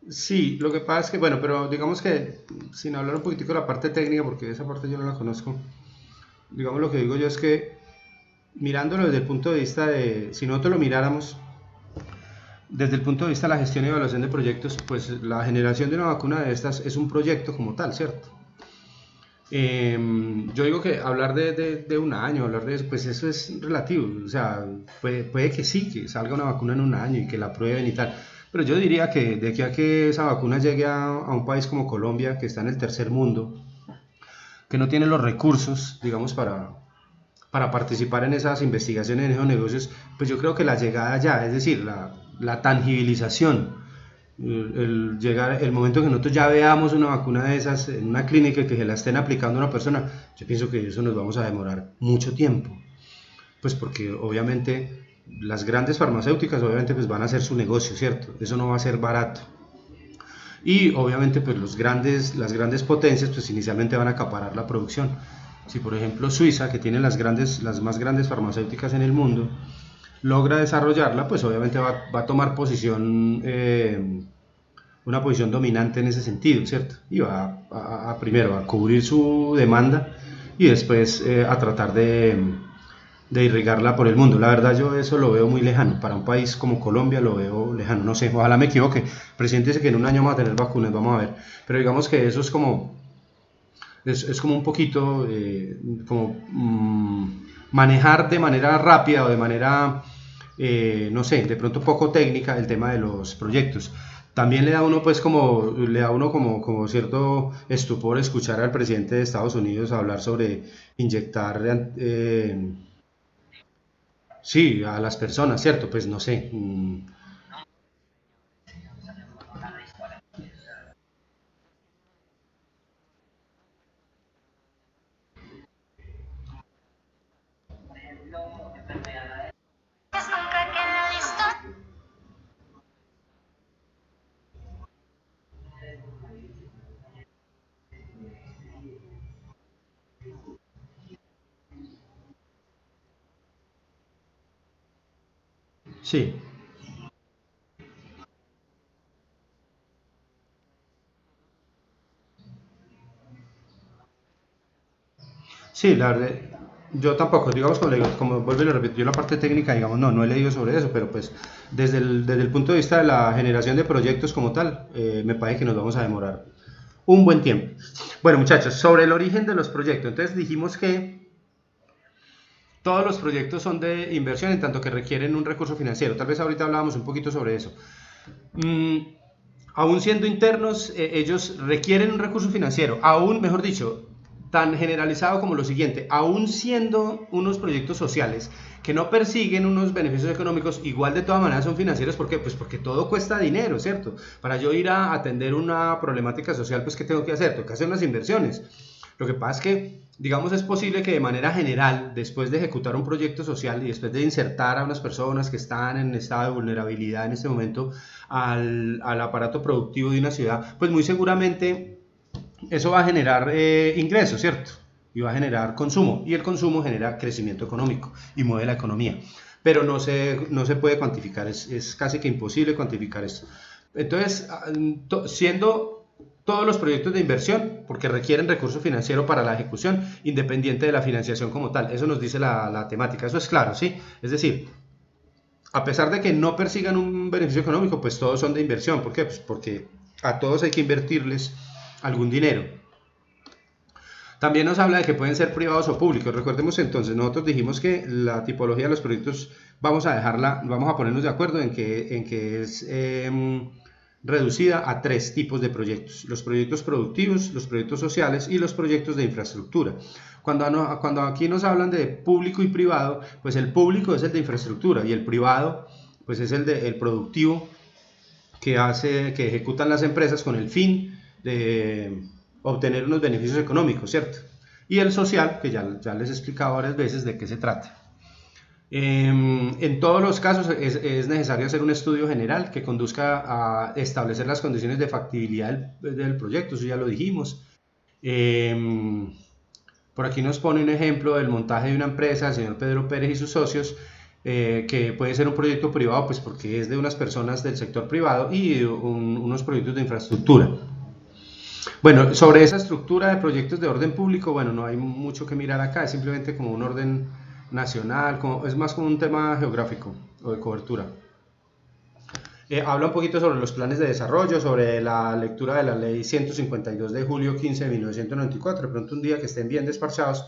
Sí, lo que pasa es que, bueno, pero digamos que sin hablar un poquitico de la parte técnica, porque esa parte yo no la conozco, digamos lo que digo yo es que mirándolo desde el punto de vista si nosotros lo miráramos desde el punto de vista de la gestión y evaluación de proyectos, pues la generación de una vacuna de estas es un proyecto como tal, ¿cierto? Yo digo que hablar de un año, hablar de eso, pues eso es relativo, o sea, puede que sí, que salga una vacuna en un año y que la prueben y tal, pero yo diría que de aquí a que esa vacuna llegue a un país como Colombia, que está en el tercer mundo, que no tiene los recursos, digamos, para participar en esas investigaciones, en esos negocios, pues yo creo que la llegada ya, es decir, la tangibilización, llegar, el momento que nosotros ya veamos una vacuna de esas en una clínica y que se la estén aplicando a una persona, yo pienso que eso nos vamos a demorar mucho tiempo, pues porque obviamente las grandes farmacéuticas obviamente pues van a hacer su negocio, ¿cierto? Eso no va a ser barato. Y obviamente pues las grandes potencias pues inicialmente van a acaparar la producción. Si por ejemplo Suiza, que tiene las más grandes farmacéuticas en el mundo, logra desarrollarla, pues obviamente va a tomar una posición dominante en ese sentido, ¿cierto? Y va primero a cubrir su demanda y después a tratar de irrigarla por el mundo. La verdad yo eso lo veo muy lejano, para un país como Colombia lo veo lejano, no sé, ojalá me equivoque. El presidente dice que en un año vamos a tener vacunas, vamos a ver, pero digamos que eso es como un poquito manejar de manera rápida o de manera, no sé, de pronto poco técnica el tema de los proyectos. También le da uno como cierto estupor escuchar al presidente de Estados Unidos hablar sobre inyectar sí, a las personas, ¿cierto? Pues no sé. Sí, sí, la verdad, yo tampoco, digamos, como vuelvo y lo repito, yo la parte técnica, digamos, no he leído sobre eso, pero pues desde el punto de vista de la generación de proyectos como tal, me parece que nos vamos a demorar un buen tiempo. Bueno, muchachos, sobre el origen de los proyectos, entonces dijimos que todos los proyectos son de inversión en tanto que requieren un recurso financiero. Tal vez ahorita hablábamos un poquito sobre eso. Mm, Aún siendo internos, ellos requieren un recurso financiero, aún, mejor dicho, tan generalizado como lo siguiente, aún siendo unos proyectos sociales que no persiguen unos beneficios económicos, igual de todas maneras son financieros, ¿por qué? Pues porque todo cuesta dinero, ¿cierto? Para yo ir a atender una problemática social, pues ¿qué tengo que hacer? Tengo que hacer unas inversiones. Lo que pasa es que, digamos, es posible que de manera general, después de ejecutar un proyecto social y después de insertar a unas personas que están en estado de vulnerabilidad en este momento al aparato productivo de una ciudad, pues muy seguramente eso va a generar ingresos, ¿cierto? Y va a generar consumo, y el consumo genera crecimiento económico y mueve la economía. Pero no se puede cuantificar, es casi que imposible cuantificar esto. Entonces, siendo todos los proyectos de inversión, porque requieren recurso financiero para la ejecución, independiente de la financiación como tal. Eso nos dice la temática, eso es claro, ¿sí? Es decir, a pesar de que no persigan un beneficio económico, pues todos son de inversión. ¿Por qué? Pues porque a todos hay que invertirles algún dinero. También nos habla de que pueden ser privados o públicos. Recordemos entonces, nosotros dijimos que la tipología de los proyectos vamos a ponernos de acuerdo en que es reducida a tres tipos de proyectos: los proyectos productivos, los proyectos sociales y los proyectos de infraestructura. Cuando aquí nos hablan de público y privado, pues el público es el de infraestructura y el privado pues es el productivo que ejecutan las empresas con el fin de obtener unos beneficios económicos, ¿cierto? Y el social, que ya les he explicado varias veces de qué se trata. En todos los casos es necesario hacer un estudio general que conduzca a establecer las condiciones de factibilidad del proyecto, eso ya lo dijimos. Por aquí nos pone un ejemplo del montaje de una empresa, el señor Pedro Pérez y sus socios, que puede ser un proyecto privado, pues porque es de unas personas del sector privado, y unos proyectos de infraestructura. Bueno, sobre esa estructura de proyectos de orden público, bueno, no hay mucho que mirar acá, es simplemente como un orden nacional, es más como un tema geográfico o de cobertura. Habla un poquito sobre los planes de desarrollo, sobre la lectura de la ley 152 de julio 15 de 1994, de pronto un día que estén bien despachados,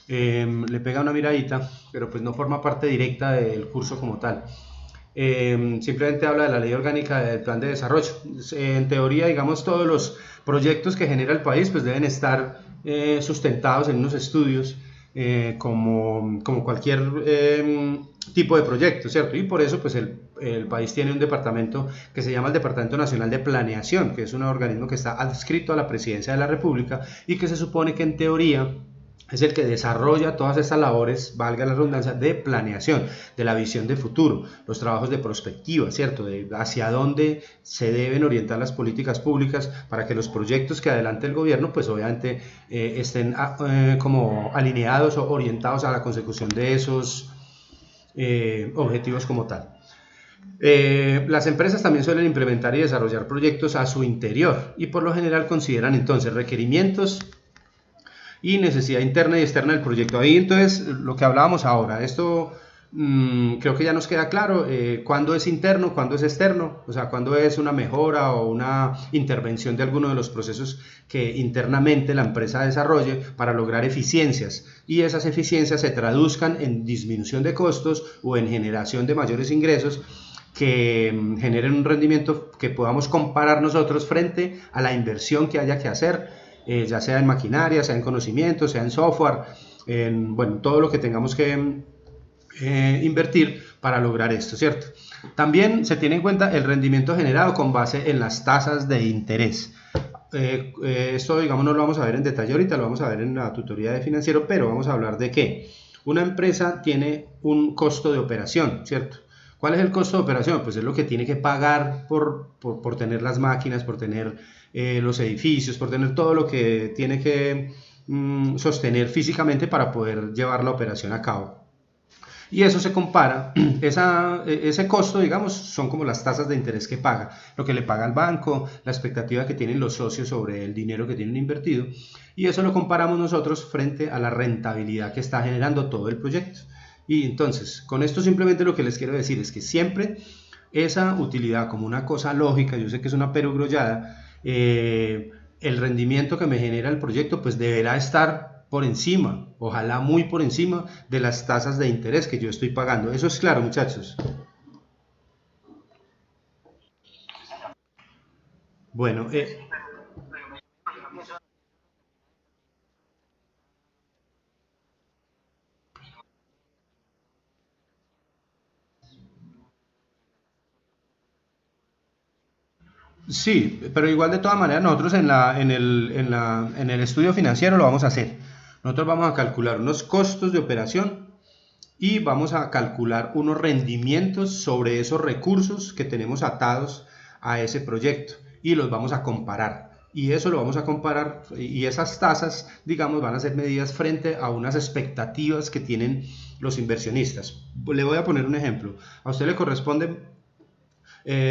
le pega una miradita, pero pues no forma parte directa del curso como tal. Simplemente habla de la ley orgánica del plan de desarrollo. En teoría, digamos, todos los proyectos que genera el país pues deben estar sustentados en unos estudios como cualquier tipo de proyecto, ¿cierto? Y por eso pues el país tiene un departamento que se llama el Departamento Nacional de Planeación, que es un organismo que está adscrito a la Presidencia de la República y que se supone que en teoría es el que desarrolla todas estas labores, valga la redundancia, de planeación, de la visión de futuro, los trabajos de prospectiva, ¿cierto? De hacia dónde se deben orientar las políticas públicas para que los proyectos que adelante el gobierno, pues obviamente estén como alineados o orientados a la consecución de esos objetivos como tal. Las empresas también suelen implementar y desarrollar proyectos a su interior y por lo general consideran entonces requerimientos y necesidad interna y externa del proyecto. Ahí entonces lo que hablábamos ahora, esto creo que ya nos queda claro cuándo es interno, cuándo es externo, o sea, cuándo es una mejora o una intervención de alguno de los procesos que internamente la empresa desarrolle para lograr eficiencias y esas eficiencias se traduzcan en disminución de costos o en generación de mayores ingresos que generen un rendimiento que podamos comparar nosotros frente a la inversión que haya que hacer, ya sea en maquinaria, sea en conocimiento, sea en software, en bueno, todo lo que tengamos que invertir para lograr esto, ¿cierto? También se tiene en cuenta el rendimiento generado con base en las tasas de interés. Esto, digamos, no lo vamos a ver en detalle ahorita, lo vamos a ver en la tutoría de financiero, pero vamos a hablar de que una empresa tiene un costo de operación, ¿cierto? ¿Cuál es el costo de operación? Pues es lo que tiene que pagar por tener las máquinas, por tener los edificios, por tener todo lo que tiene que sostener físicamente para poder llevar la operación a cabo. Y eso se compara, ese costo, digamos, son como las tasas de interés que paga, lo que le paga al banco, la expectativa que tienen los socios sobre el dinero que tienen invertido, y eso lo comparamos nosotros frente a la rentabilidad que está generando todo el proyecto. Y entonces, con esto simplemente lo que les quiero decir es que siempre esa utilidad como una cosa lógica, yo sé que es una perogrullada, el rendimiento que me genera el proyecto pues deberá estar por encima, ojalá muy por encima de las tasas de interés que yo estoy pagando. Eso es claro, muchachos. Bueno, sí, pero igual de todas maneras nosotros en el estudio financiero lo vamos a hacer. Nosotros vamos a calcular unos costos de operación y vamos a calcular unos rendimientos sobre esos recursos que tenemos atados a ese proyecto y los vamos a comparar. Y eso lo vamos a comparar y esas tasas, digamos, van a ser medidas frente a unas expectativas que tienen los inversionistas. Le voy a poner un ejemplo. A usted le corresponde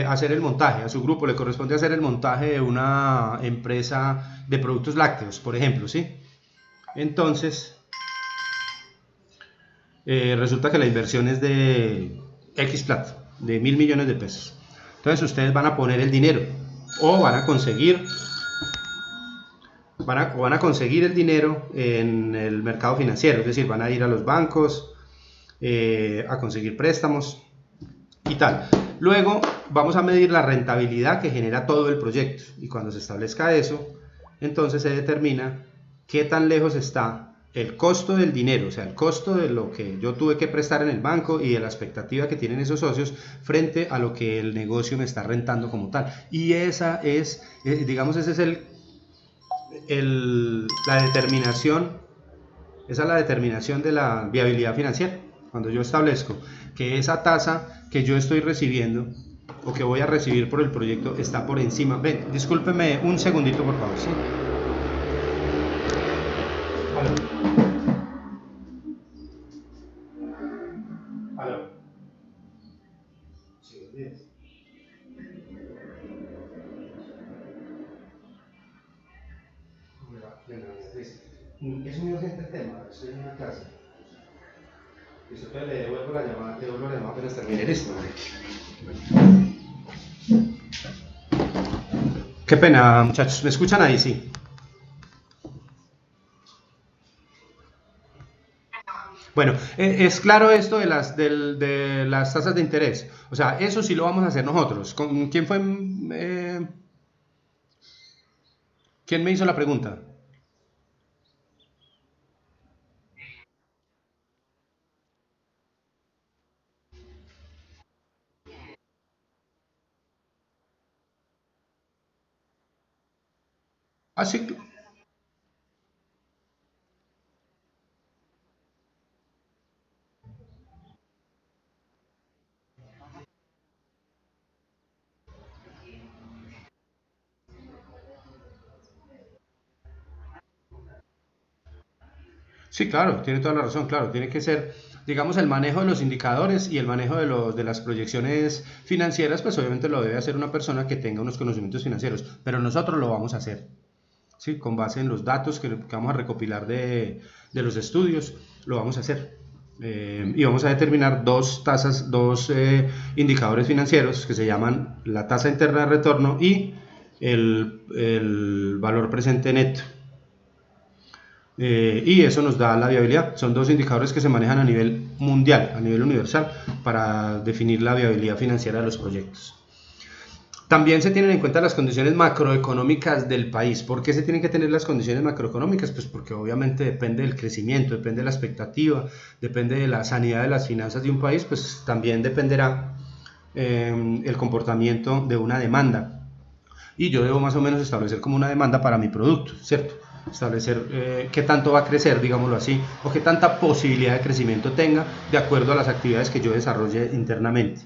hacer el montaje, a su grupo le corresponde hacer el montaje de una empresa de productos lácteos, por ejemplo, ¿sí? Entonces, resulta que la inversión es de X plata, de 1.000 millones de pesos. Entonces ustedes van a poner el dinero o van a conseguir el dinero en el mercado financiero, es decir, van a ir a los bancos a conseguir préstamos y tal. Luego vamos a medir la rentabilidad que genera todo el proyecto y cuando se establezca eso, entonces se determina qué tan lejos está el costo del dinero, o sea, el costo de lo que yo tuve que prestar en el banco y de la expectativa que tienen esos socios frente a lo que el negocio me está rentando como tal. Y esa es, digamos, ese es la determinación, esa es la determinación de la viabilidad financiera. Cuando yo establezco que esa tasa que yo estoy recibiendo o que voy a recibir por el proyecto está por encima. Ven, discúlpeme un segundito, por favor, ¿sí? Aló, aló. Sí, buenos días. Es muy urgente el tema, estoy en una clase. Listo, entonces le devuelvo la llamada, le devuelvo la llamada apenas termine. Listo. Qué pena, muchachos. ¿Me escuchan ahí? Sí. Bueno, es claro esto de de las tasas de interés. O sea, eso sí lo vamos a hacer nosotros. ¿Quién fue? ¿Quién me hizo la pregunta? Así, sí, claro, tiene toda la razón, claro, tiene que ser, digamos, el manejo de los indicadores y el manejo de las proyecciones financieras, pues obviamente lo debe hacer una persona que tenga unos conocimientos financieros, pero nosotros lo vamos a hacer, ¿sí? Con base en los datos que vamos a recopilar de los estudios, lo vamos a hacer. Y vamos a determinar dos tasas, dos indicadores financieros que se llaman la tasa interna de retorno y el valor presente neto. Y eso nos da la viabilidad. Son dos indicadores que se manejan a nivel mundial, a nivel universal, para definir la viabilidad financiera de los proyectos. También se tienen en cuenta las condiciones macroeconómicas del país. ¿Por qué se tienen que tener las condiciones macroeconómicas? Pues porque obviamente depende del crecimiento, depende de la expectativa, depende de la sanidad de las finanzas de un país, pues también dependerá el comportamiento de una demanda. Y yo debo más o menos establecer como una demanda para mi producto, ¿cierto? Establecer qué tanto va a crecer, digámoslo así, o qué tanta posibilidad de crecimiento tenga de acuerdo a las actividades que yo desarrolle internamente.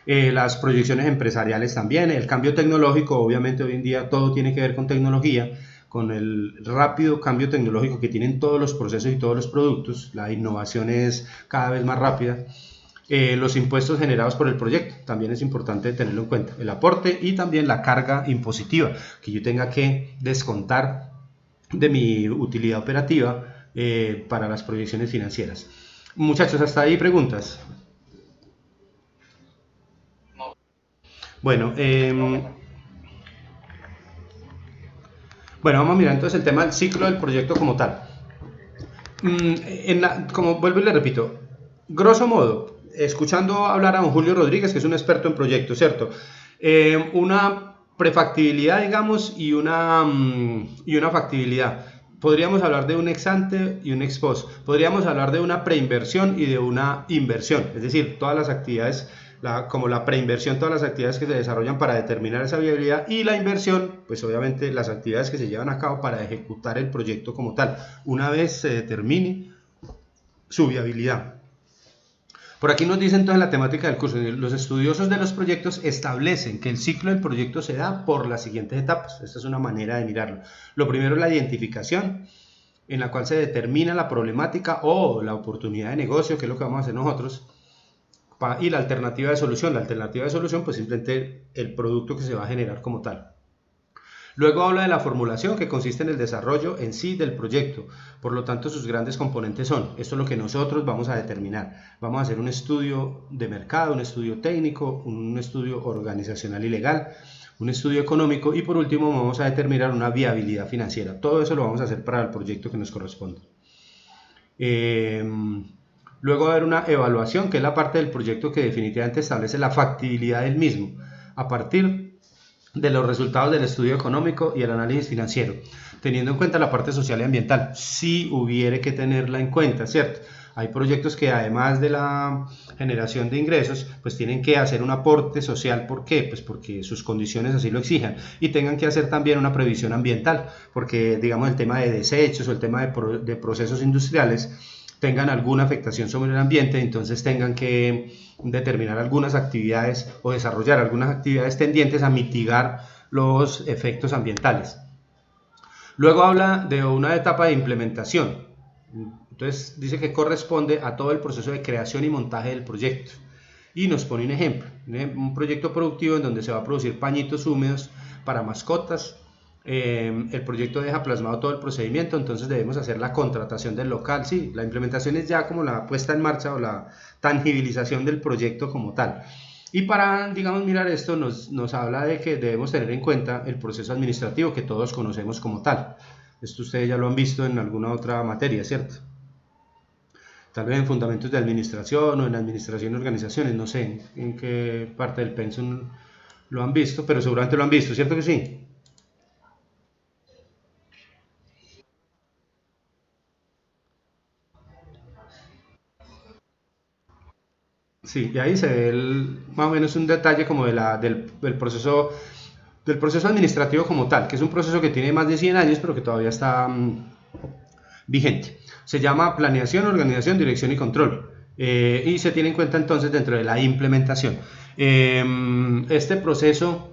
Las proyecciones empresariales también, el cambio tecnológico, obviamente hoy en día todo tiene que ver con tecnología, con el rápido cambio tecnológico que tienen todos los procesos y todos los productos, la innovación es cada vez más rápida. Los impuestos generados por el proyecto, también es importante tenerlo en cuenta, el aporte y también la carga impositiva que yo tenga que descontar de mi utilidad operativa para las proyecciones financieras. Muchachos, hasta ahí preguntas. Bueno, bueno, vamos a mirar entonces el tema del ciclo del proyecto como tal. Como vuelvo y le repito, grosso modo, escuchando hablar a don Julio Rodríguez, que es un experto en proyectos, ¿cierto? Una prefactibilidad, digamos, y una factibilidad. Podríamos hablar de un ex ante y un ex post. Podríamos hablar de una preinversión y de una inversión. Es decir, todas las actividades, como la preinversión, todas las actividades que se desarrollan para determinar esa viabilidad y la inversión, pues obviamente las actividades que se llevan a cabo para ejecutar el proyecto como tal, una vez se determine su viabilidad. Por aquí nos dicen toda la temática del curso. Los estudiosos de los proyectos establecen que el ciclo del proyecto se da por las siguientes etapas. Esta es una manera de mirarlo. Lo primero es la identificación, en la cual se determina la problemática o la oportunidad de negocio, que es lo que vamos a hacer nosotros, y la alternativa de solución. La alternativa de solución, pues simplemente el producto que se va a generar como tal. Luego habla de la formulación, que consiste en el desarrollo en sí del proyecto. Por lo tanto, sus grandes componentes son, esto es lo que nosotros vamos a determinar. Vamos a hacer un estudio de mercado, un estudio técnico, un estudio organizacional y legal, un estudio económico y por último vamos a determinar una viabilidad financiera. Todo eso lo vamos a hacer para el proyecto que nos corresponde. Luego va a haber una evaluación, que es la parte del proyecto que definitivamente establece la factibilidad del mismo, a partir de los resultados del estudio económico y el análisis financiero, teniendo en cuenta la parte social y ambiental, si hubiere que tenerla en cuenta, ¿cierto? Hay proyectos que además de la generación de ingresos, pues tienen que hacer un aporte social. ¿Por qué? Pues porque sus condiciones así lo exijan. Y tengan que hacer también una previsión ambiental, porque digamos el tema de desechos o el tema de procesos industriales tengan alguna afectación sobre el ambiente, entonces tengan que determinar algunas actividades o desarrollar algunas actividades tendientes a mitigar los efectos ambientales. Luego habla de una etapa de implementación. Entonces dice que corresponde a todo el proceso de creación y montaje del proyecto. Y nos pone un ejemplo, un proyecto productivo en donde se va a producir pañitos húmedos para mascotas. El proyecto deja plasmado todo el procedimiento, entonces debemos hacer la contratación del local. Sí, la implementación es ya como la puesta en marcha o la tangibilización del proyecto como tal. Y para, digamos, mirar esto, nos habla de que debemos tener en cuenta el proceso administrativo que todos conocemos como tal. Esto ustedes ya lo han visto en alguna otra materia, ¿cierto? Tal vez en fundamentos de administración o en administración de organizaciones, no sé en qué parte del pensum lo han visto, pero seguramente lo han visto, ¿cierto que sí? Sí, y ahí se ve más o menos un detalle como del proceso del proceso administrativo como tal, que es un proceso que tiene más de 100 años, pero que todavía está vigente. Se llama planeación, organización, dirección y control. Y se tiene en cuenta entonces dentro de la implementación. Este proceso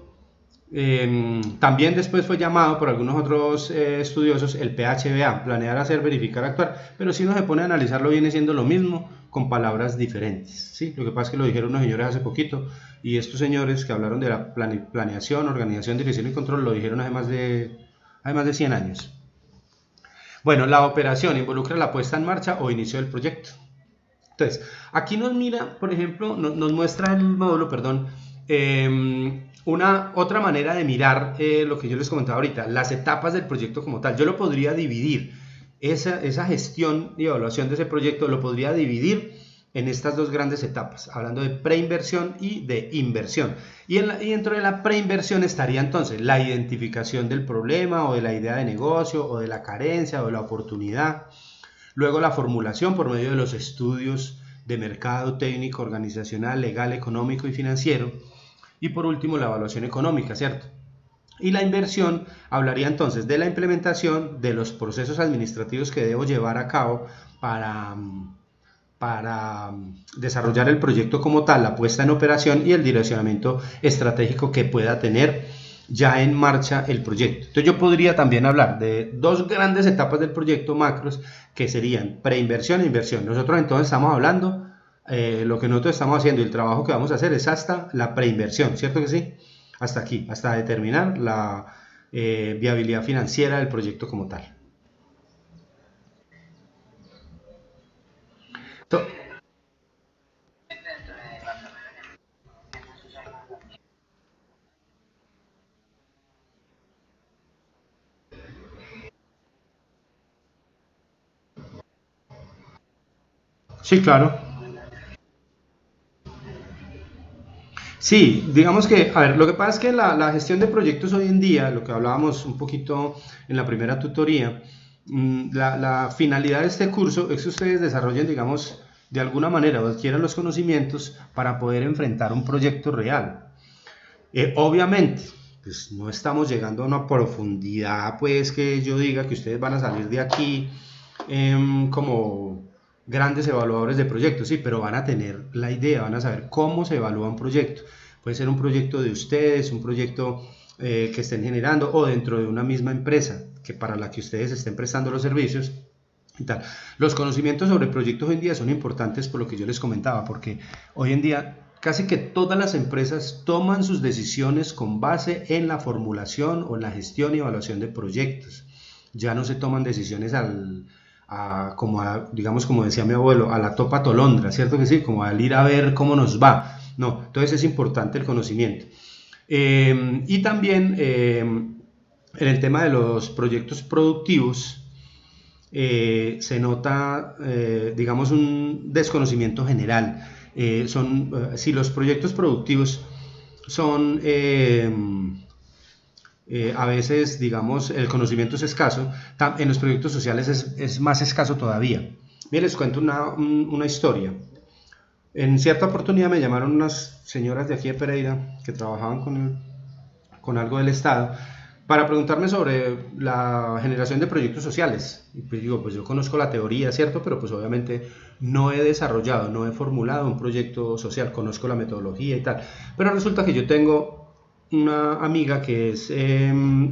también después fue llamado por algunos otros estudiosos el PHBA, planear, hacer, verificar, actuar, pero si uno se pone a analizarlo viene siendo lo mismo con palabras diferentes, ¿sí? Lo que pasa es que lo dijeron unos señores hace poquito y estos señores que hablaron de la planeación, organización, dirección y control lo dijeron hace más de 100 años. Bueno, la operación involucra la puesta en marcha o inicio del proyecto. Entonces, aquí nos mira, por ejemplo, nos muestra el módulo, perdón, otra manera de mirar lo que yo les comentaba ahorita, las etapas del proyecto como tal. Yo lo podría dividir, esa gestión y evaluación de ese proyecto lo podría dividir en estas dos grandes etapas, hablando de preinversión y de inversión. Y dentro de la preinversión estaría entonces la identificación del problema o de la idea de negocio o de la carencia o de la oportunidad. Luego la formulación por medio de los estudios de mercado, técnico, organizacional, legal, económico y financiero. Y por último la evaluación económica, ¿cierto? Y la inversión hablaría entonces de la implementación de los procesos administrativos que debo llevar a cabo para desarrollar el proyecto como tal, la puesta en operación y el direccionamiento estratégico que pueda tener ya en marcha el proyecto. Entonces yo podría también hablar de dos grandes etapas del proyecto macros que serían preinversión e inversión. Nosotros entonces estamos hablando, lo que nosotros estamos haciendo y el trabajo que vamos a hacer es hasta la preinversión, ¿cierto que sí? Hasta aquí, hasta determinar la viabilidad financiera del proyecto como tal. Sí, claro. Sí, digamos que, a ver, lo que pasa es que la gestión de proyectos hoy en día, lo que hablábamos un poquito en la primera tutoría, la finalidad de este curso es que ustedes desarrollen, digamos, de alguna manera o adquieran los conocimientos para poder enfrentar un proyecto real. Obviamente, pues no estamos llegando a una profundidad, pues que yo diga que ustedes van a salir de aquí como grandes evaluadores de proyectos, sí, pero van a tener la idea, van a saber cómo se evalúa un proyecto. Puede ser un proyecto de ustedes, un proyecto que estén generando o dentro de una misma empresa que para la que ustedes estén prestando los servicios y tal. Los conocimientos sobre proyectos hoy en día son importantes por lo que yo les comentaba, porque hoy en día casi que todas las empresas toman sus decisiones con base en la formulación o en la gestión y evaluación de proyectos. Ya no se toman decisiones digamos, como decía mi abuelo, a la topa tolondra, ¿cierto que sí? Como al ir a ver cómo nos va. No, entonces es importante el conocimiento. Y también en el tema de los proyectos productivos se nota, digamos, un desconocimiento general. Si los proyectos productivos son a veces, digamos, el conocimiento es escaso, en los proyectos sociales es más escaso todavía. Miren, les cuento una historia. En cierta oportunidad me llamaron unas señoras de aquí de Pereira que trabajaban con algo del Estado para preguntarme sobre la generación de proyectos sociales. Y pues digo, pues yo conozco la teoría, ¿cierto? Pero pues obviamente no he desarrollado, no he formulado un proyecto social, conozco la metodología y tal. Pero resulta que yo tengo una amiga que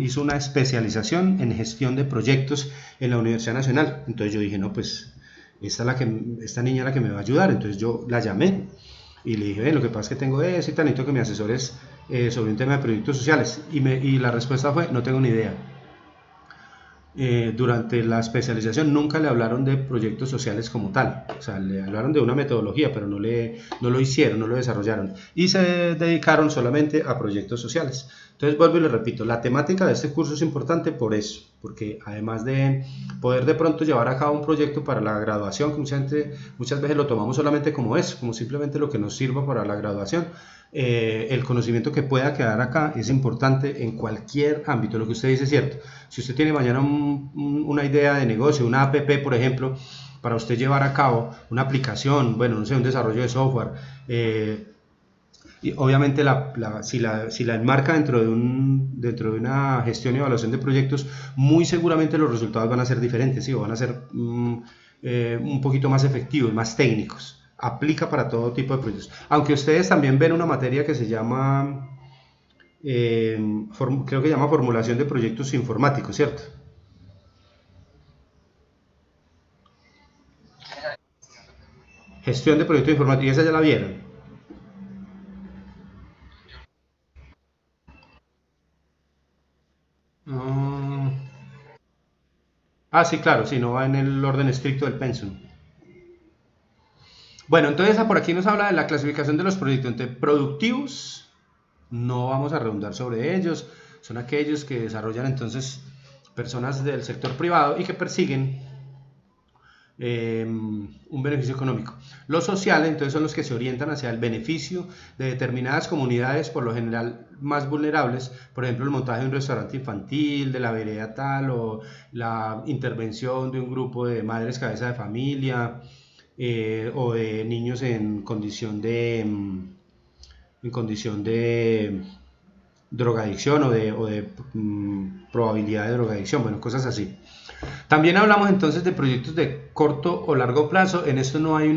hizo una especialización en gestión de proyectos en la Universidad Nacional. Entonces yo dije, no, pues esta niña es la que me va a ayudar. Entonces yo la llamé y le dije, lo que pasa es que tengo eso y tal, necesito que me asesores sobre un tema de proyectos sociales. Y la respuesta fue, no tengo ni idea. Durante la especialización nunca le hablaron de proyectos sociales como tal, o sea, le hablaron de una metodología, pero no lo hicieron, no lo desarrollaron y se dedicaron solamente a proyectos sociales. Entonces vuelvo y le repito, la temática de este curso es importante por eso, porque además de poder de pronto llevar a cabo un proyecto para la graduación, que muchas veces lo tomamos solamente como eso, como simplemente lo que nos sirva para la graduación, el conocimiento que pueda quedar acá es importante en cualquier ámbito. Lo que usted dice es cierto. Si usted tiene mañana una idea de negocio, una app, por ejemplo, para usted llevar a cabo una aplicación, bueno, no sé, un desarrollo de software, Y obviamente si la enmarca dentro de una gestión y evaluación de proyectos, muy seguramente los resultados van a ser diferentes, ¿sí? O van a ser un poquito más efectivos, más técnicos. Aplica para todo tipo de proyectos. Aunque ustedes también ven una materia que se llama, creo que se llama formulación de proyectos informáticos, ¿cierto? Gestión de proyectos informáticos, ¿y esa ya la vieron? Mm. Ah, sí, claro, sí, no va en el orden estricto del pensum. Bueno, entonces por aquí nos habla de la clasificación de los proyectos. Entonces, productivos, no vamos a redundar sobre ellos, son aquellos que desarrollan entonces personas del sector privado y que persiguen un beneficio económico. Los sociales, entonces, son los que se orientan hacia el beneficio de determinadas comunidades, por lo general más vulnerables, por ejemplo, el montaje de un restaurante infantil, de la vereda tal, o la intervención de un grupo de madres cabeza de familia, o de niños en condición de drogadicción o de probabilidad de drogadicción, bueno, cosas así. También hablamos entonces de proyectos de corto o largo plazo. En esto no hay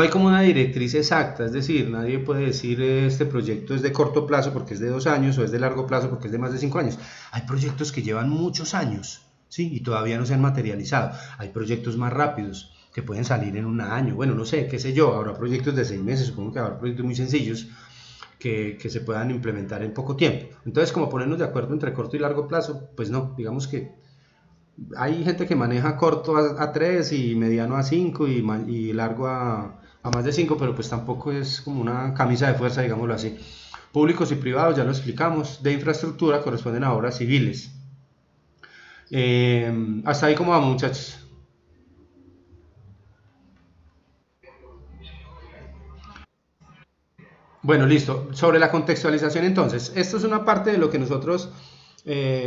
como una directriz exacta, es decir, nadie puede decir este proyecto es de corto plazo porque es de 2 años o es de largo plazo porque es de más de 5 años. Hay proyectos que llevan muchos años, ¿sí? Y todavía no se han materializado. Hay proyectos más rápidos que pueden salir en un año, bueno, no sé, qué sé yo, habrá proyectos de 6 meses, supongo que habrá proyectos muy sencillos que se puedan implementar en poco tiempo. Entonces, como ponernos de acuerdo entre corto y largo plazo, pues no, digamos que hay gente que maneja corto a 3 y mediano a 5 y largo a más de 5, pero pues tampoco es como una camisa de fuerza, digámoslo así. Públicos y privados, ya lo explicamos, de infraestructura corresponden a obras civiles. Hasta ahí como vamos, muchachos. Bueno, listo. Sobre la contextualización entonces, esto es una parte de lo que nosotros,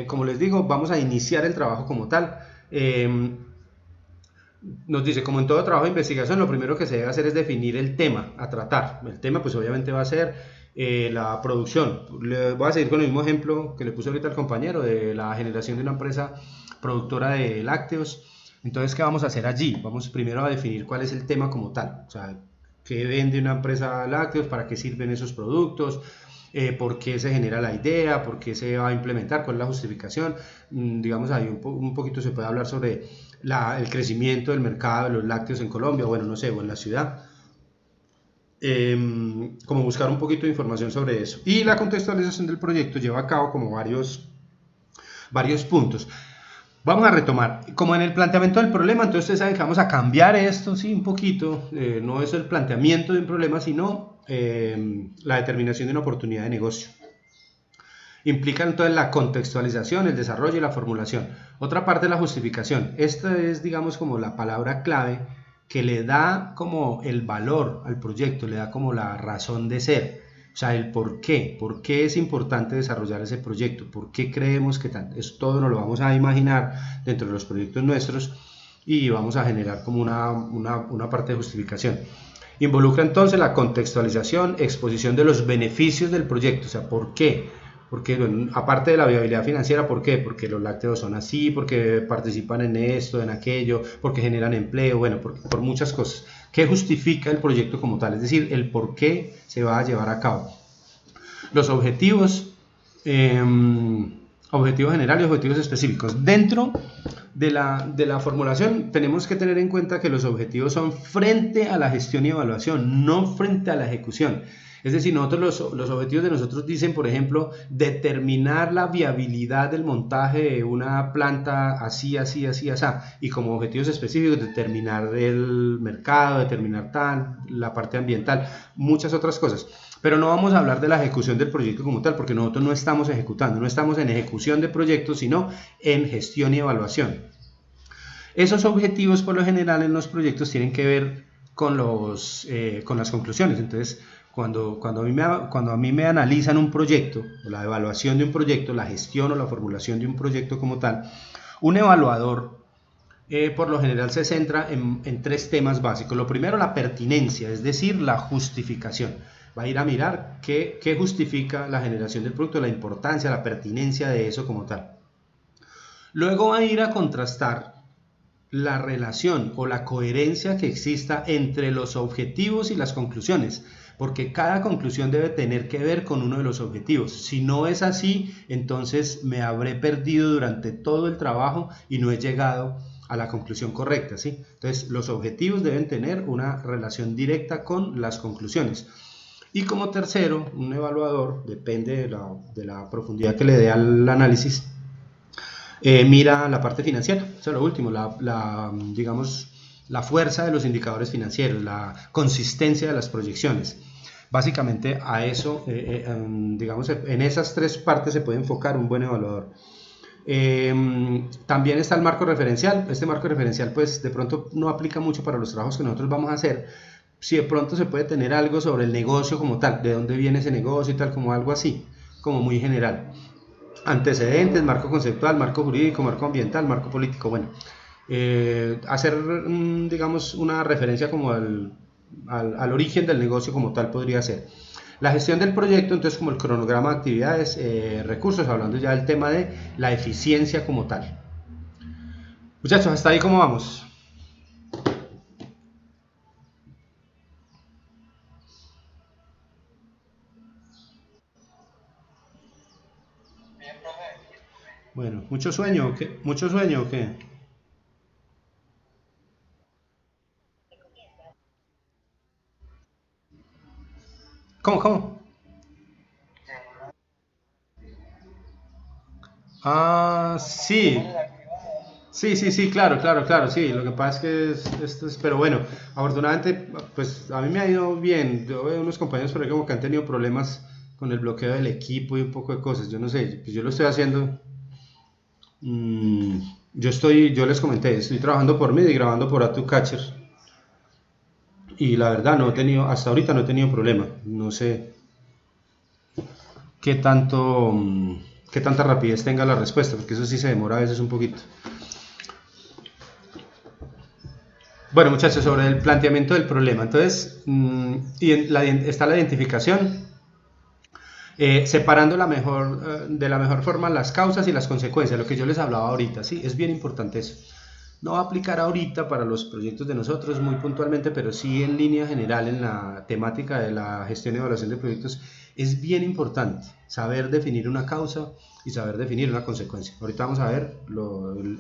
como les digo, vamos a iniciar el trabajo como tal. Eh, Nos dice, como en todo trabajo de investigación, lo primero que se debe hacer es definir el tema a tratar. El tema pues obviamente va a ser la producción. Le voy a seguir con el mismo ejemplo que le puse ahorita al compañero de la generación de una empresa productora de lácteos. Entonces, ¿qué vamos a hacer allí? Vamos primero a definir cuál es el tema como tal. O sea, qué vende una empresa de lácteos, para qué sirven esos productos, por qué se genera la idea, por qué se va a implementar, cuál es la justificación. Digamos, ahí un poquito se puede hablar sobre el crecimiento del mercado de los lácteos en Colombia, bueno, no sé, o en la ciudad. Como buscar un poquito de información sobre eso. Y la contextualización del proyecto lleva a cabo como varios puntos. Vamos a retomar, como en el planteamiento del problema, entonces ustedes saben que vamos a cambiar esto, sí, un poquito, no es el planteamiento de un problema, sino la determinación de una oportunidad de negocio. Implica entonces la contextualización, el desarrollo y la formulación. Otra parte es la justificación. Esta es, digamos, como la palabra clave que le da como el valor al proyecto, le da como la razón de ser. O sea, el por qué es importante desarrollar ese proyecto, por qué creemos que eso todo nos lo vamos a imaginar dentro de los proyectos nuestros y vamos a generar como una parte de justificación. Involucra entonces la contextualización, exposición de los beneficios del proyecto, o sea, ¿por qué? Porque, bueno, aparte de la viabilidad financiera, ¿por qué? Porque los lácteos son así, porque participan en esto, en aquello, porque generan empleo, bueno, por muchas cosas. ¿Qué justifica el proyecto como tal? Es decir, el por qué se va a llevar a cabo. Los objetivos, objetivos generales y objetivos específicos. Dentro de la formulación tenemos que tener en cuenta que los objetivos son frente a la gestión y evaluación, no frente a la ejecución. Es decir, nosotros los objetivos de nosotros dicen, por ejemplo, determinar la viabilidad del montaje de una planta así, así, así, así. Y como objetivos específicos, determinar el mercado, determinar la parte ambiental, muchas otras cosas. Pero no vamos a hablar de la ejecución del proyecto como tal, porque nosotros no estamos ejecutando, no estamos en ejecución de proyectos, sino en gestión y evaluación. Esos objetivos, por lo general, en los proyectos tienen que ver con las conclusiones. Entonces, cuando a mí me analizan un proyecto, la evaluación de un proyecto, la gestión o la formulación de un proyecto como tal, un evaluador por lo general se centra en 3 temas básicos. Lo primero, la pertinencia, es decir, la justificación. Va a ir a mirar qué justifica la generación del producto, la importancia, la pertinencia de eso como tal. Luego va a ir a contrastar la relación o la coherencia que exista entre los objetivos y las conclusiones, porque cada conclusión debe tener que ver con uno de los objetivos. Si no es así, entonces me habré perdido durante todo el trabajo y no he llegado a la conclusión correcta, ¿sí? Entonces, los objetivos deben tener una relación directa con las conclusiones. Y como tercero, un evaluador, depende de la profundidad que le dé al análisis, mira la parte financiera, o sea, lo último, digamos, la fuerza de los indicadores financieros, la consistencia de las proyecciones. Básicamente a eso, digamos, en esas tres partes se puede enfocar un buen evaluador. También está el marco referencial. Este marco referencial pues de pronto no aplica mucho para los trabajos que nosotros vamos a hacer. Si de pronto se puede tener algo sobre el negocio como tal, de dónde viene ese negocio y tal, como algo así, como muy general. Antecedentes, marco conceptual, marco jurídico, marco ambiental, marco político. Bueno, hacer digamos una referencia como al origen del negocio como tal podría ser. La gestión del proyecto, entonces, como el cronograma de actividades, recursos, hablando ya del tema de la eficiencia como tal. Muchachos, hasta ahí cómo vamos. Bueno, ¿mucho sueño o qué? ¿Mucho sueño o qué? ¿Cómo? Ah, sí. Sí, claro, sí. Lo que pasa es que esto es, pero bueno, afortunadamente, pues a mí me ha ido bien. Yo veo unos compañeros por ahí como que han tenido problemas con el bloqueo del equipo y un poco de cosas. Yo no sé, pues yo lo estoy haciendo. mm, yo les comenté, estoy trabajando por mí y grabando por AutoCatcher. Y la verdad no he tenido, hasta ahorita no he tenido problema. No sé qué tanto, qué tanta rapidez tenga la respuesta, porque eso sí se demora a veces un poquito. Bueno, muchachos, sobre el planteamiento del problema. Entonces, está la identificación, separando de la mejor forma las causas y las consecuencias, lo que yo les hablaba ahorita, ¿sí? Es bien importante eso. No va a aplicar ahorita para los proyectos de nosotros muy puntualmente, pero sí en línea general en la temática de la gestión y evaluación de proyectos. Es bien importante saber definir una causa y saber definir una consecuencia. Ahorita vamos a ver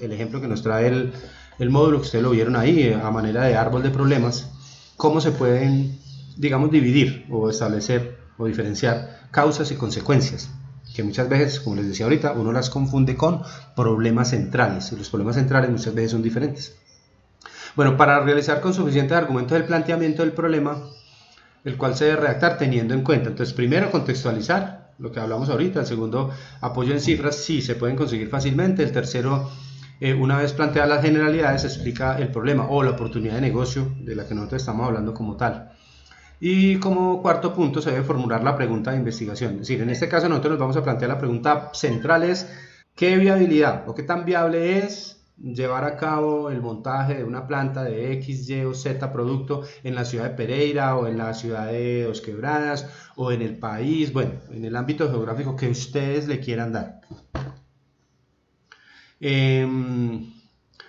el ejemplo que nos trae el módulo, que ustedes lo vieron ahí, a manera de árbol de problemas, cómo se pueden, digamos, dividir o establecer o diferenciar causas y consecuencias, que muchas veces, como les decía ahorita, uno las confunde con problemas centrales, y los problemas centrales muchas veces son diferentes. Bueno, para realizar con suficientes argumentos el planteamiento del problema, el cual se debe redactar teniendo en cuenta, entonces, primero, contextualizar lo que hablamos ahorita. El segundo, apoyo en cifras, sí, se pueden conseguir fácilmente. El tercero, una vez planteadas las generalidades, se explica el problema o la oportunidad de negocio de la que nosotros estamos hablando como tal. Y como cuarto punto se debe formular la pregunta de investigación. Es decir, en este caso nosotros nos vamos a plantear la pregunta central es ¿qué viabilidad o qué tan viable es llevar a cabo el montaje de una planta de X, Y o Z producto en la ciudad de Pereira o en la ciudad de Dos Quebradas o en el país, bueno, en el ámbito geográfico que ustedes le quieran dar?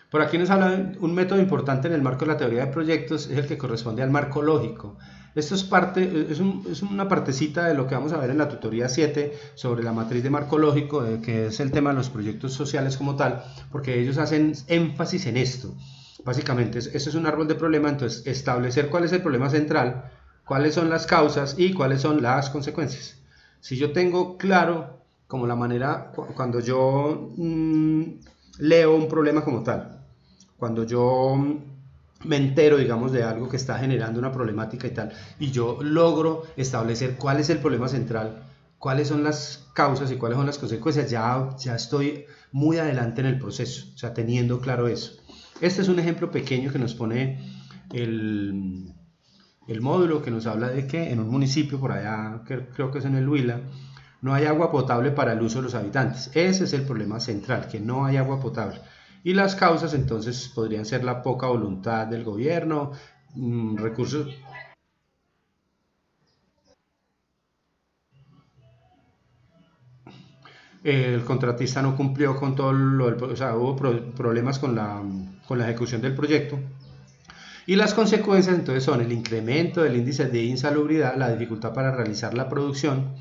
Por aquí nos habla un método importante en el marco de la teoría de proyectos, es el que corresponde al marco lógico. Esto es una partecita de lo que vamos a ver en la tutoría 7 sobre la matriz de marco lógico, que es el tema de los proyectos sociales como tal, porque ellos hacen énfasis en esto. Básicamente, esto es un árbol de problema, entonces establecer cuál es el problema central, cuáles son las causas y cuáles son las consecuencias. Si yo tengo claro como la manera, cuando yo leo un problema como tal, cuando yo me entero, digamos, de algo que está generando una problemática y tal, y yo logro establecer cuál es el problema central, cuáles son las causas y cuáles son las consecuencias, ya estoy muy adelante en el proceso, o sea, teniendo claro eso. Este es un ejemplo pequeño que nos pone el módulo, que nos habla de que en un municipio por allá, que creo que es en el Huila, no hay agua potable para el uso de los habitantes. Ese es el problema central, que no hay agua potable. Y las causas entonces podrían ser la poca voluntad del gobierno, recursos. el contratista no cumplió con todo o sea, hubo problemas con la ejecución del proyecto. Y las consecuencias entonces son el incremento del índice de insalubridad, la dificultad para realizar la producción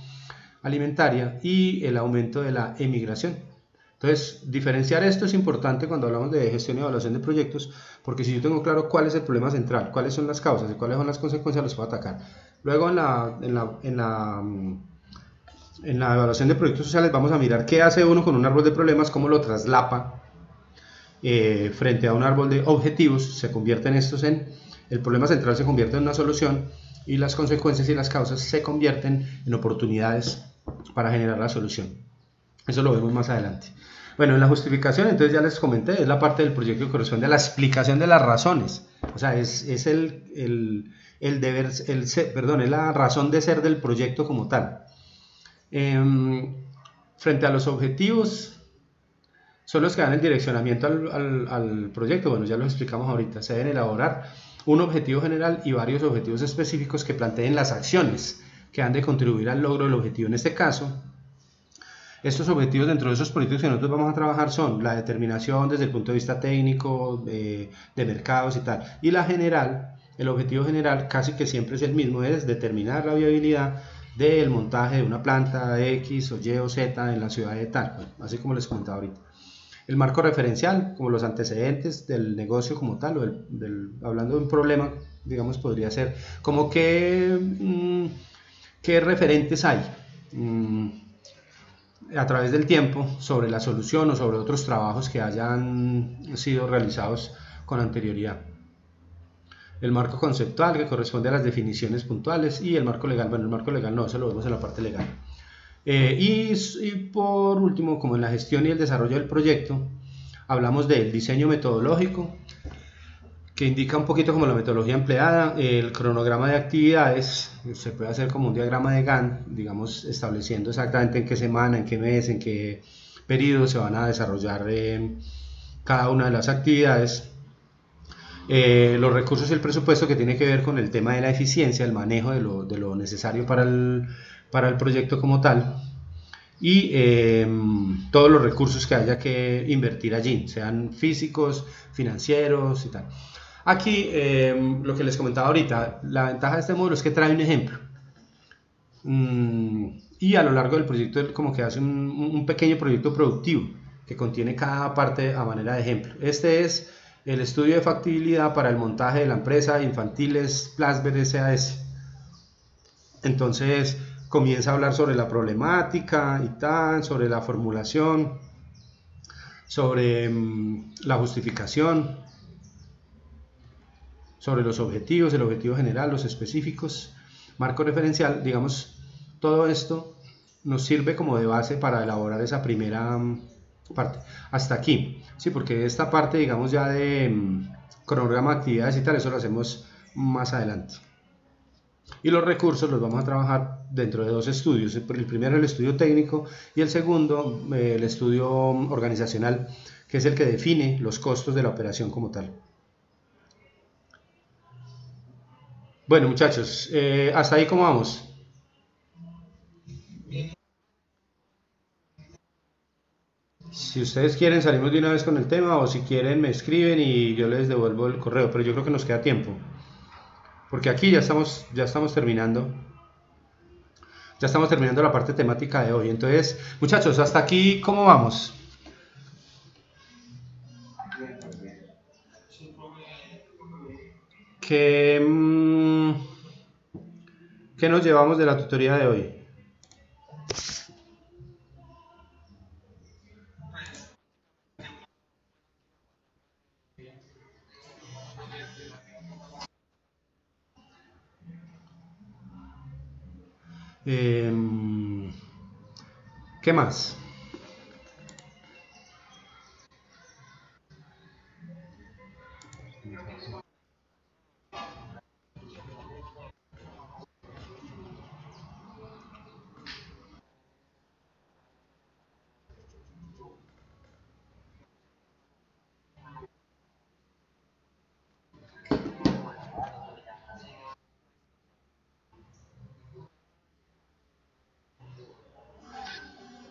alimentaria y el aumento de la emigración. Entonces, diferenciar esto es importante cuando hablamos de gestión y evaluación de proyectos, porque si yo tengo claro cuál es el problema central, cuáles son las causas y cuáles son las consecuencias, los puedo atacar. Luego en la evaluación de proyectos sociales vamos a mirar qué hace uno con un árbol de problemas, cómo lo traslapa frente a un árbol de objetivos, se convierten estos el problema central se convierte en una solución y las consecuencias y las causas se convierten en oportunidades para generar la solución. Eso lo vemos más adelante. Bueno, en la justificación, entonces ya les comenté, es la parte del proyecto que corresponde a la explicación de las razones. O sea, es la razón de ser del proyecto como tal. Frente a los objetivos, son los que dan el direccionamiento al proyecto. Bueno, ya lo explicamos ahorita. Se deben elaborar un objetivo general y varios objetivos específicos que planteen las acciones que han de contribuir al logro del objetivo. En este caso, estos objetivos dentro de esos proyectos que nosotros vamos a trabajar son la determinación desde el punto de vista técnico, de mercados y tal. Y la general, el objetivo general casi que siempre es el mismo, es determinar la viabilidad del montaje de una planta X o Y o Z en la ciudad de tal, así como les comentaba ahorita. El marco referencial, como los antecedentes del negocio como tal, o hablando de un problema, digamos, podría ser como qué referentes hay a través del tiempo sobre la solución o sobre otros trabajos que hayan sido realizados con anterioridad. El marco conceptual, que corresponde a las definiciones puntuales, y el marco legal. Bueno, el marco legal no, eso lo vemos en la parte legal. Y por último, como en la gestión y el desarrollo del proyecto, hablamos del diseño metodológico, que indica un poquito como la metodología empleada, el cronograma de actividades, se puede hacer como un diagrama de Gantt, digamos, estableciendo exactamente en qué semana, en qué mes, en qué periodo se van a desarrollar cada una de las actividades. Los recursos y el presupuesto, que tiene que ver con el tema de la eficiencia, el manejo de lo necesario para el proyecto como tal, y todos los recursos que haya que invertir allí, sean físicos, financieros y tal. Aquí lo que les comentaba ahorita, la ventaja de este módulo es que trae un ejemplo, y a lo largo del proyecto como que hace un pequeño proyecto productivo que contiene cada parte a manera de ejemplo. Este es el estudio de factibilidad para el montaje de la empresa Infantiles Plasber SAS. Entonces comienza a hablar sobre la problemática y tal, sobre la formulación, sobre la justificación, sobre los objetivos, el objetivo general, los específicos, marco referencial. Digamos, todo esto nos sirve como de base para elaborar esa primera parte. Hasta aquí, sí, porque esta parte, digamos, ya de cronograma de actividades y tal, eso lo hacemos más adelante. Y los recursos los vamos a trabajar dentro de dos estudios. El primero el estudio técnico y el segundo el estudio organizacional, que es el que define los costos de la operación como tal. Bueno, muchachos, hasta ahí cómo vamos. Si ustedes quieren salimos de una vez con el tema, o si quieren me escriben y yo les devuelvo el correo, pero yo creo que nos queda tiempo, porque aquí ya estamos terminando. Ya estamos terminando la parte temática de hoy. Entonces, muchachos, hasta aquí, ¿cómo vamos? ¿Qué, ¿Qué nos llevamos de la tutoría de hoy? ¿Qué más?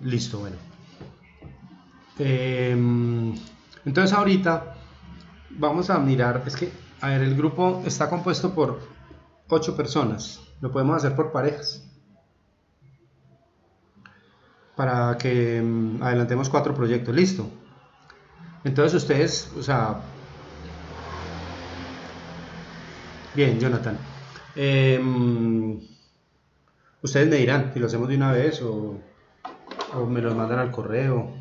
Listo, bueno. Entonces ahorita vamos a mirar, es que, a ver, el grupo está compuesto por 8 personas, lo podemos hacer por parejas, para que adelantemos 4 proyectos, listo. Entonces ustedes, o sea, bien, Jonathan, ustedes me dirán si lo hacemos de una vez o me los mandan al correo.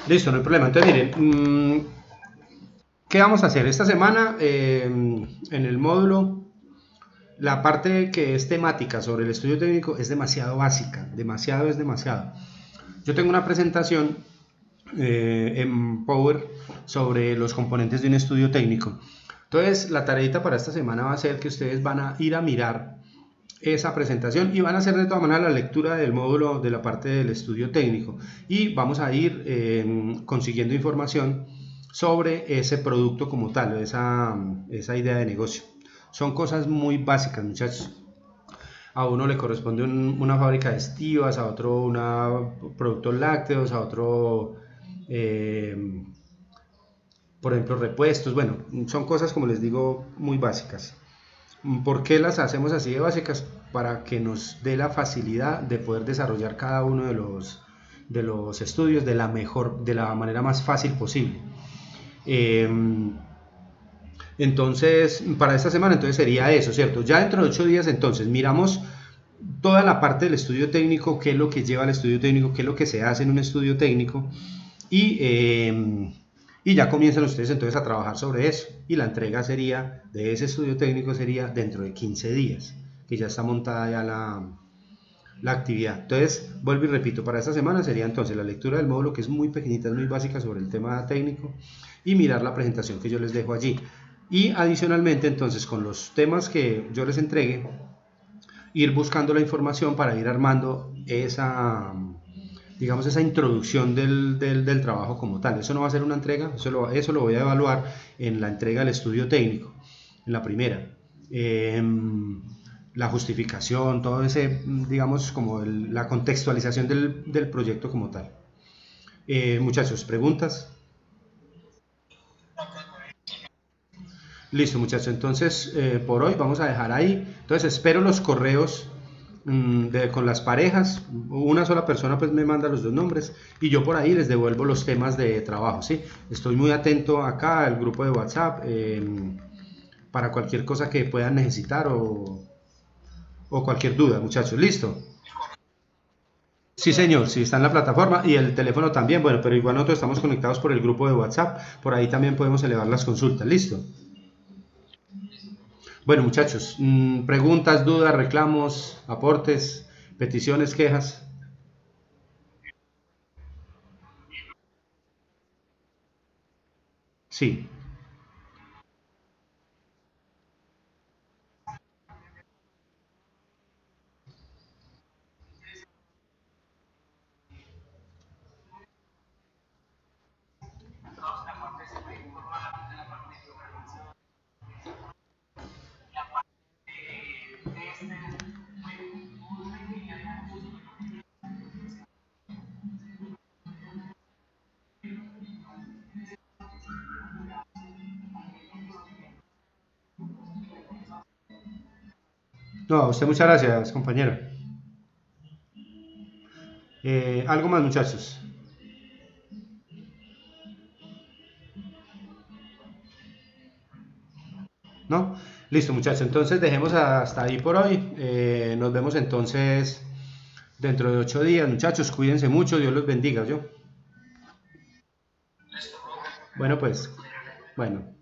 Listo, no hay problema. Entonces, miren, ¿qué vamos a hacer? Esta semana en el módulo, la parte que es temática sobre el estudio técnico es demasiado básica, demasiado es demasiado. Yo tengo una presentación en Power sobre los componentes de un estudio técnico. Entonces, la tareita para esta semana va a ser que ustedes van a ir a mirar esa presentación y van a hacer de todas maneras la lectura del módulo de la parte del estudio técnico y vamos a ir consiguiendo información sobre ese producto como tal, esa idea de negocio. Son cosas muy básicas, muchachos. A uno le corresponde una fábrica de estivas, a otro productos lácteos, a otro, por ejemplo, repuestos. Bueno, son cosas, como les digo, muy básicas. ¿Por qué las hacemos así de básicas? Para que nos dé la facilidad de poder desarrollar cada uno de los estudios de la manera más fácil posible. Entonces, para esta semana entonces sería eso, ¿cierto? Ya dentro de 8 días entonces miramos toda la parte del estudio técnico, qué es lo que lleva al estudio técnico, qué es lo que se hace en un estudio técnico y ya comienzan ustedes entonces a trabajar sobre eso y la entrega sería de ese estudio técnico sería dentro de 15 días, que ya está montada ya la actividad. Entonces, vuelvo y repito, para esta semana sería entonces la lectura del módulo, que es muy pequeñita, es muy básica sobre el tema técnico, y mirar la presentación que yo les dejo allí. Y adicionalmente, entonces, con los temas que yo les entregue, ir buscando la información para ir armando esa, digamos, esa introducción del trabajo como tal. Eso no va a ser una entrega, eso lo voy a evaluar en la entrega del estudio técnico, en la primera. La justificación, todo ese, digamos, como la contextualización del proyecto como tal. Muchachos, ¿preguntas? Listo, muchachos. Entonces, por hoy vamos a dejar ahí. Entonces, espero los correos con las parejas. Una sola persona pues me manda los 2 nombres y yo por ahí les devuelvo los temas de trabajo, ¿sí? Estoy muy atento acá al grupo de WhatsApp para cualquier cosa que puedan necesitar o cualquier duda, muchachos. ¿Listo? Sí, señor, sí, está en la plataforma y el teléfono también, bueno, pero igual nosotros estamos conectados por el grupo de WhatsApp, por ahí también podemos elevar las consultas, ¿listo? Bueno, muchachos, preguntas, dudas, reclamos, aportes, peticiones, quejas. Sí. No, a usted muchas gracias, compañero. ¿Algo más, muchachos? ¿No? Listo, muchachos. Entonces dejemos hasta ahí por hoy. Nos vemos entonces dentro de 8 días, muchachos. Cuídense mucho. Dios los bendiga, yo. Bueno, pues, bueno.